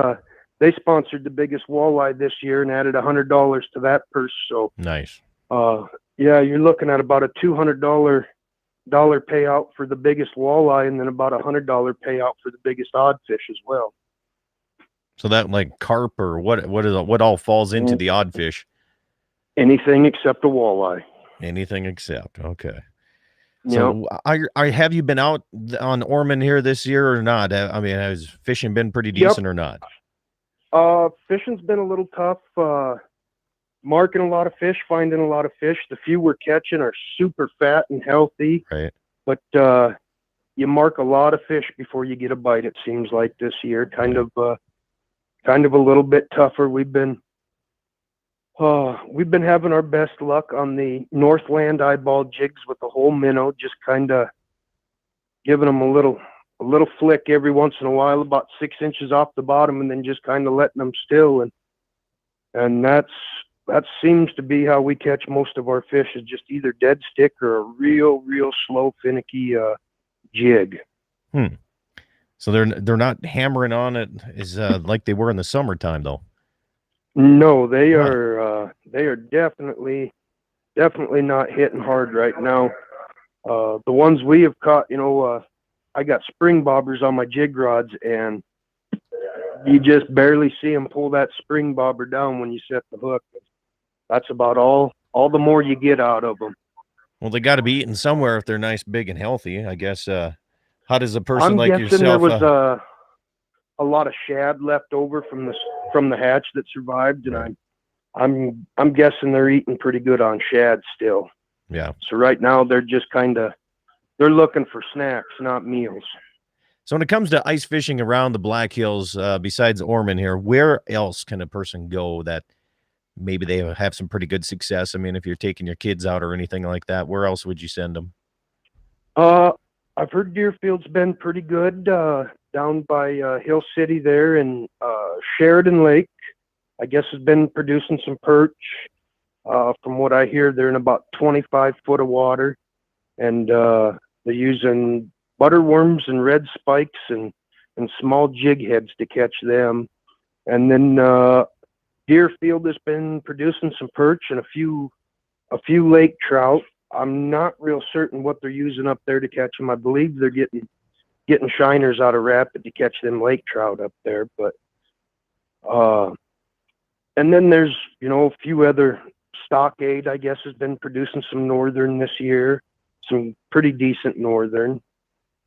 sponsored the biggest walleye this year and added $100 to that purse. So nice. Yeah, you're looking at about a $200 payout for the biggest walleye, and then about $100 payout for the biggest odd fish as well. So that like carp or what all falls into the odd fish? Anything except a walleye. Anything except. Okay. So have you been out on Ormond here this year or not? I mean, has fishing been pretty decent or not? Fishing's been a little tough. Marking a lot of fish, finding a lot of fish. The few we're catching are super fat and healthy. Right. But you mark a lot of fish before you get a bite, it seems like this year. Kind of a little bit tougher. We've been having our best luck on the Northland eyeball jigs with the whole minnow, just kind of giving them a little flick every once in a while, about 6 inches off the bottom, and then just kind of letting them still. And that seems to be how we catch most of our fish, is just either dead stick or a real slow, finicky jig. So they're not hammering on it as like they were in the summertime, though. No, they are definitely not hitting hard right now. The ones we have caught, I got spring bobbers on my jig rods, and you just barely see them pull that spring bobber down when you set the hook. That's about all the more you get out of them. Well, they got to be eating somewhere if they're nice, big, and healthy. I guess. How does a person like yourself? I'm guessing there was a lot of shad left over from the hatch that survived, and I'm guessing they're eating pretty good on shad still. Yeah. So right now they're just they're looking for snacks, not meals. So when it comes to ice fishing around the Black Hills, besides Ormond here, where else can a person go that maybe they have some pretty good success? I mean, if you're taking your kids out or anything like that, where else would you send them? I've heard Deerfield's been pretty good down by Hill City there, and Sheridan Lake, I guess, has been producing some perch. From what I hear, they're in about 25 foot of water, and they're using butterworms and red spikes and small jig heads to catch them. And then Deerfield has been producing some perch and a few lake trout. I'm not real certain what they're using up there to catch them. I believe they're getting shiners out of Rapid to catch them lake trout up there. But and then there's, a few other. Stockade, I guess, has been producing some northern this year, some pretty decent northern.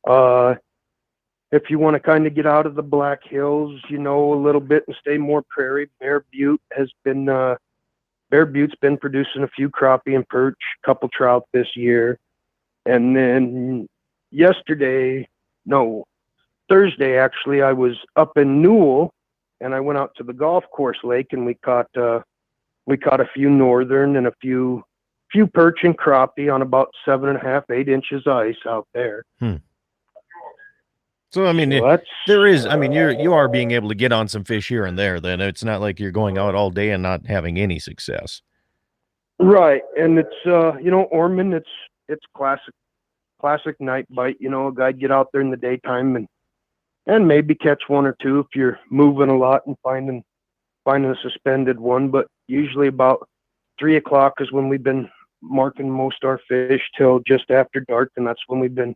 If you want to kind of get out of the Black Hills, a little bit and stay more prairie, Bear Butte's been producing a few crappie and perch, couple trout this year. And then Thursday actually, I was up in Newell and I went out to the golf course lake and we caught a few northern and a few perch and crappie on about 7.5, 8 inches ice out there. So, I mean, So there is, I mean, you are being able to get on some fish here and there, then. It's not like you're going out all day and not having any success. Right. And it's, Ormond, it's classic night bite. A guy'd get out there in the daytime and maybe catch one or two if you're moving a lot and finding a suspended one. But usually about 3 o'clock is when we've been marking most our fish till just after dark. And that's when we've been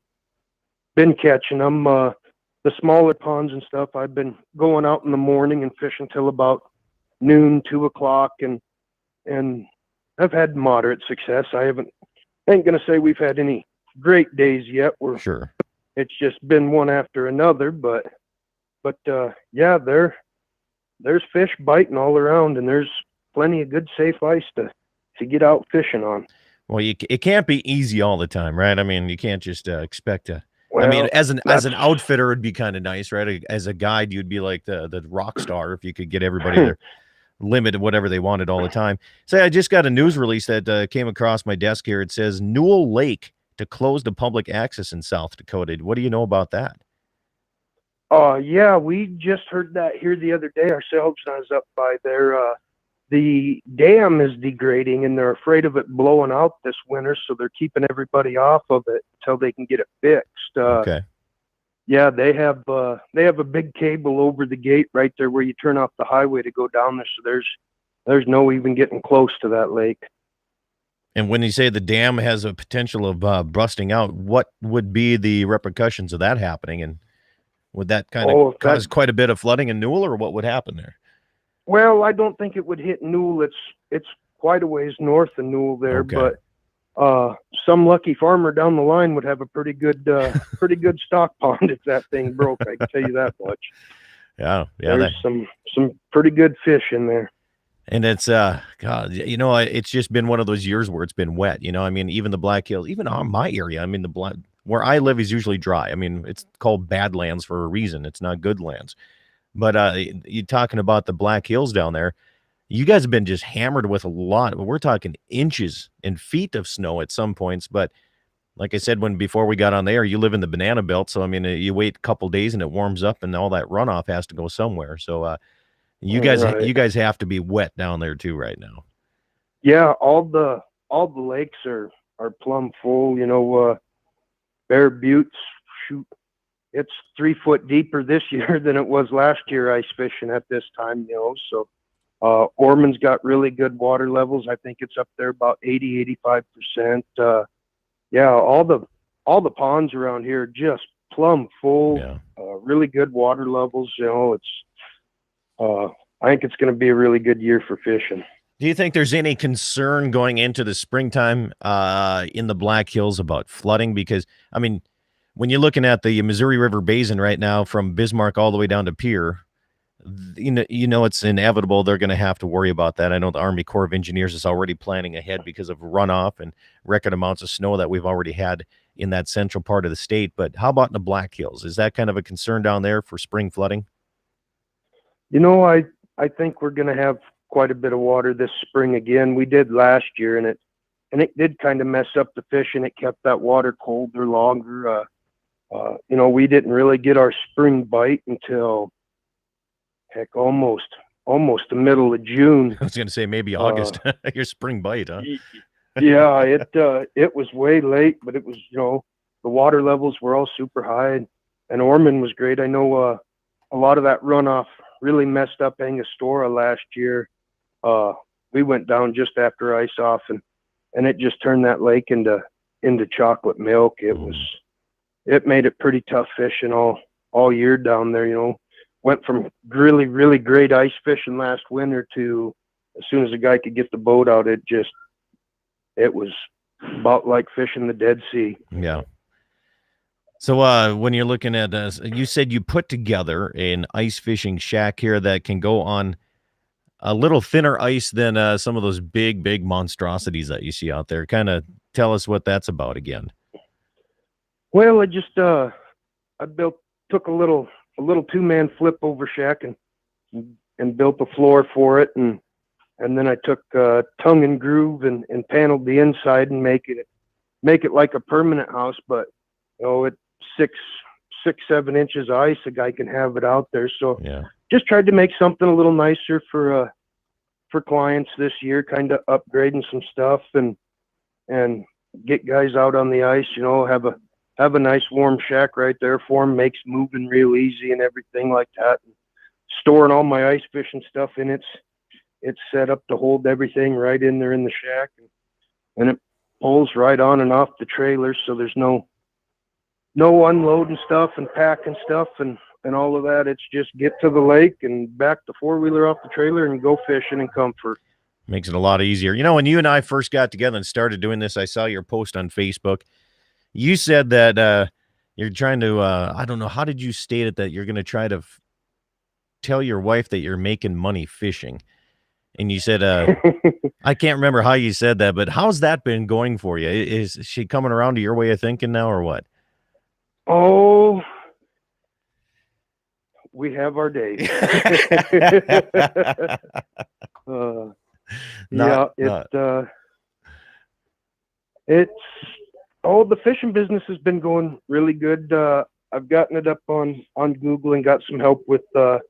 catching them. The smaller ponds and stuff, I've been going out in the morning and fishing till about noon, 2 o'clock, and I've had moderate success. I ain't gonna say we've had any great days yet. Sure. It's just been one after another, but yeah, there's fish biting all around, and there's plenty of good safe ice to get out fishing on. Well, it can't be easy all the time, right? I mean, you can't just expect to. Well, I mean, as an outfitter, it'd be kind of nice, right? As a guide, you'd be like the rock star if you could get everybody their limit of whatever they wanted all the time. Say, I just got a news release that came across my desk here. It says Newell Lake to close to public access in South Dakota. What do you know about that? Yeah, we just heard that here the other day ourselves. I was up by there. The dam is degrading, and they're afraid of it blowing out this winter, so they're keeping everybody off of it until they can get it fixed. Okay. Yeah, they have a big cable over the gate right there where you turn off the highway to go down there. So there's no even getting close to that lake. And when you say the dam has a potential of busting out, what would be the repercussions of that happening? And would that kind of cause quite a bit of flooding in Newell, or what would happen there? Well, I don't think it would hit Newell. It's quite a ways north of Newell there, Okay. But some lucky farmer down the line would have a pretty good stock pond if that thing broke. I can tell you that much. Yeah. There's some pretty good fish in there. And it's God, it's just been one of those years where it's been wet. I mean, even the Black Hills, even on my area. I mean, where I live is usually dry. I mean, it's called Badlands for a reason. It's not good lands. But you're talking about the Black Hills down there. You guys have been just hammered with a lot. We're talking inches and feet of snow at some points. But like I said, before we got on there, you live in the banana belt. So, I mean, you wait a couple days and it warms up and all that runoff has to go somewhere. So you guys have to be wet down there too right now. Yeah, all the lakes are plumb full. Bear Butte's, shoot, it's 3 foot deeper this year than it was last year ice fishing at this time, so Ormond's got really good water levels. I think it's up there about 85%. Yeah, all the ponds around here are just plumb full. Yeah. Really good water levels. It's I think it's going to be a really good year for fishing. Do you think there's any concern going into the springtime in the Black Hills about flooding? Because, I mean, when you're looking at the Missouri River Basin right now from Bismarck all the way down to Pierre, it's inevitable they're going to have to worry about that. I know the Army Corps of Engineers is already planning ahead because of runoff and record amounts of snow that we've already had in that central part of the state. But how about in the Black Hills? Is that kind of a concern down there for spring flooding? I think we're going to have quite a bit of water this spring again. We did last year, and it did kind of mess up the fish, and it kept that water colder longer. We didn't really get our spring bite until heck, almost the middle of June. I was going to say maybe August. Your spring bite, huh? Yeah, it was way late, but it was, the water levels were all super high, and Ormond was great. I know a lot of that runoff really messed up Angostura last year. We went down just after ice off, and it just turned that lake into chocolate milk. It made it pretty tough fishing all year down there. Went from really, really great ice fishing last winter to, as soon as a guy could get the boat out, it was about like fishing the Dead Sea. Yeah. So when you're looking at, you said you put together an ice fishing shack here that can go on a little thinner ice than some of those big monstrosities that you see out there. Kind of tell us what that's about again. Well, I just took a little 2-man flip over shack and built a floor for it, and then I took tongue and groove and paneled the inside and make it like a permanent house. But it's 6-7 inches of ice, a guy can have it out there. So yeah, just tried to make something a little nicer for clients this year, kind of upgrading some stuff and get guys out on the ice. Have a nice warm shack right there for them, makes moving real easy and everything like that. And storing all my ice fishing stuff in it's set up to hold everything right in there in the shack, and it pulls right on and off the trailer, so there's no unloading stuff and packing stuff and all of that. It's just get to the lake and back the 4-wheeler off the trailer and go fishing in comfort. Makes it a lot easier. When you and I first got together and started doing this, I saw your post on Facebook. You said that you're trying to, I don't know, how did you state it, that you're going to try to tell your wife that you're making money fishing? And you said, I can't remember how you said that, but how's that been going for you? Is she coming around to your way of thinking now, or what? Oh, we have our days. The fishing business has been going really good. I've gotten it up on Google and got some help with the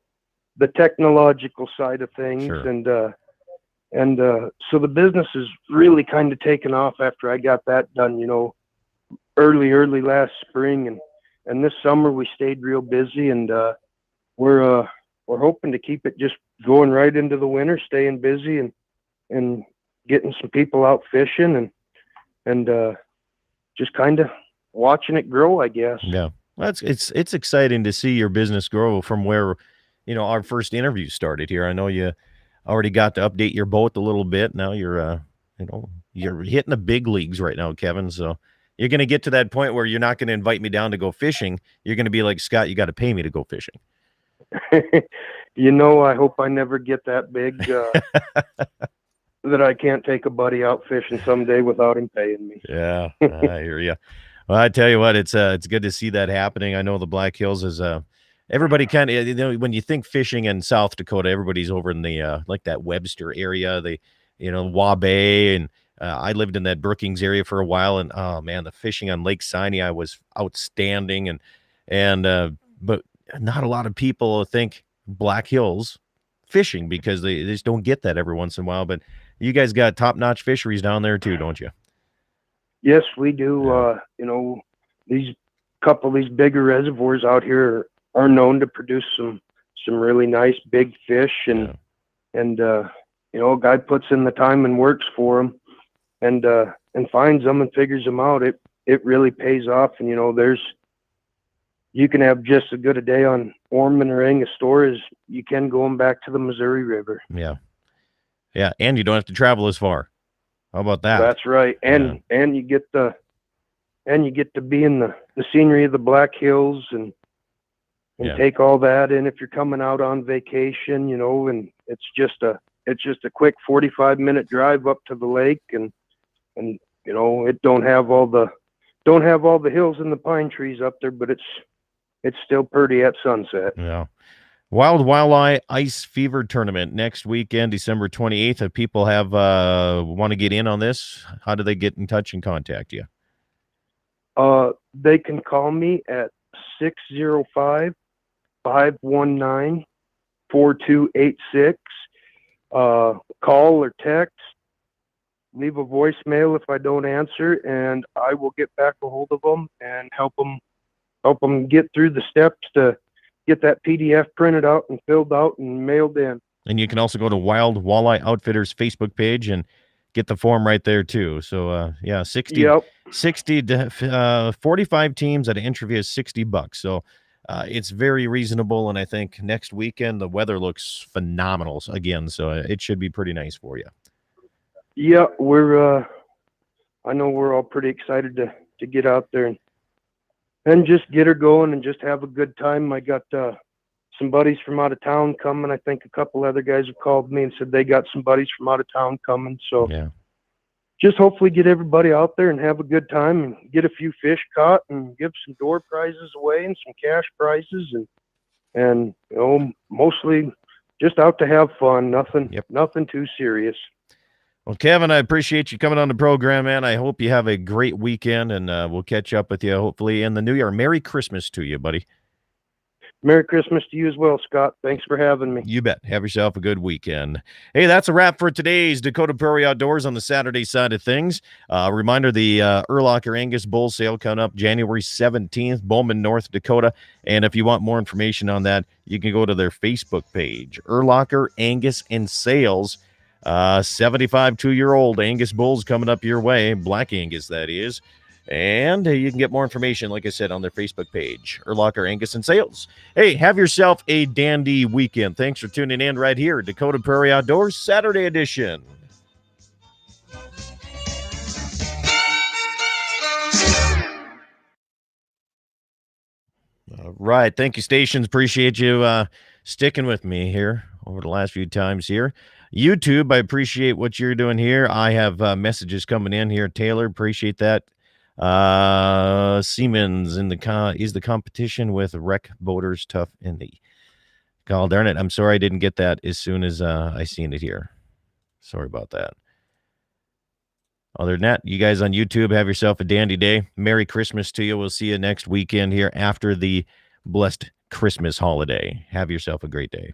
technological side of things. Sure. And so the business has really kind of taken off after I got that done, early last spring, and this summer we stayed real busy, and we're hoping to keep it just going right into the winter, staying busy and getting some people out fishing and just kind of watching it grow, I guess. Yeah. Well, it's exciting to see your business grow from where, our first interview started here. I know you already got to update your boat a little bit. Now you're hitting the big leagues right now, Kevin. So you're going to get to that point where you're not going to invite me down to go fishing. You're going to be like, Scott, you got to pay me to go fishing. I hope I never get that big that I can't take a buddy out fishing someday without him paying me. Yeah, I hear you. Well, I tell you what, it's good to see that happening. I know the Black Hills is everybody kind of, when you think fishing in South Dakota, everybody's over in the like that Webster area, Waubay, and I lived in that Brookings area for a while, and oh man, the fishing on Lake Sinai was outstanding, but not a lot of people think Black Hills fishing because they just don't get that every once in a while. But you guys got top-notch fisheries down there too, don't you? Yes, we do. Yeah. These bigger reservoirs out here are known to produce some really nice big fish, and a guy puts in the time and works for them, and finds them and figures them out. It really pays off, and you can have just as good a day on Ormond or Angostura as you can going back to the Missouri River. Yeah, and you don't have to travel as far. How about that? That's right, and you get to be in the scenery of the Black Hills and take all that in if you're coming out on vacation, and it's just a quick 45-minute drive up to the lake, and it don't have all the hills and the pine trees up there, but it's still pretty at sunset. Yeah. Wild Walleye Ice Fever Tournament next weekend, December 28th. If people want to get in on this, how do they get in touch and contact you? They can call me at 605-519-8255. 4286. Call or text. Leave a voicemail if I don't answer, and I will get back a hold of them and help them get through the steps to get that PDF printed out and filled out and mailed in. And you can also go to Wild Walleye Outfitters Facebook page and get the form right there too. So 60 to 45 teams at an entry fee is $60. So it's very reasonable, and I think next weekend the weather looks phenomenal again, so it should be pretty nice for you. Yeah, I know we're all pretty excited to get out there and just get her going and just have a good time. I got some buddies from out of town coming. I think a couple other guys have called me and said they got some buddies from out of town coming. So yeah, just hopefully get everybody out there and have a good time and get a few fish caught and give some door prizes away and some cash prizes and mostly just out to have fun. Nothing too serious. Well, Kevin, I appreciate you coming on the program, man. I hope you have a great weekend, and we'll catch up with you hopefully in the new year. Merry Christmas to you, buddy. Merry Christmas to you as well, Scott. Thanks for having me. You bet. Have yourself a good weekend. Hey, that's a wrap for today's Dakota Prairie Outdoors on the Saturday side of things. Reminder, the Urlacher Angus Bull Sale coming up January 17th, Bowman, North Dakota. And if you want more information on that, you can go to their Facebook page, Urlacher Angus and Sales. 75 2-year-old Angus bulls coming up your way, Black Angus, that is. And you can get more information, like I said, on their Facebook page, Urlacher Angus and Sales. Hey, have yourself a dandy weekend. Thanks for tuning in right here, Dakota Prairie Outdoors Saturday edition. All right. Thank you, stations. Appreciate you sticking with me here over the last few times here. YouTube, I appreciate what you're doing here. I have messages coming in here. Taylor, appreciate that. Siemens is the competition with Rec Boaters tough in the God darn it. I'm sorry I didn't get that as soon as I seen it here. Sorry about that. Other than that, you guys on YouTube, have yourself a dandy day. Merry Christmas to you. We'll see you next weekend here after the blessed Christmas holiday. Have yourself a great day.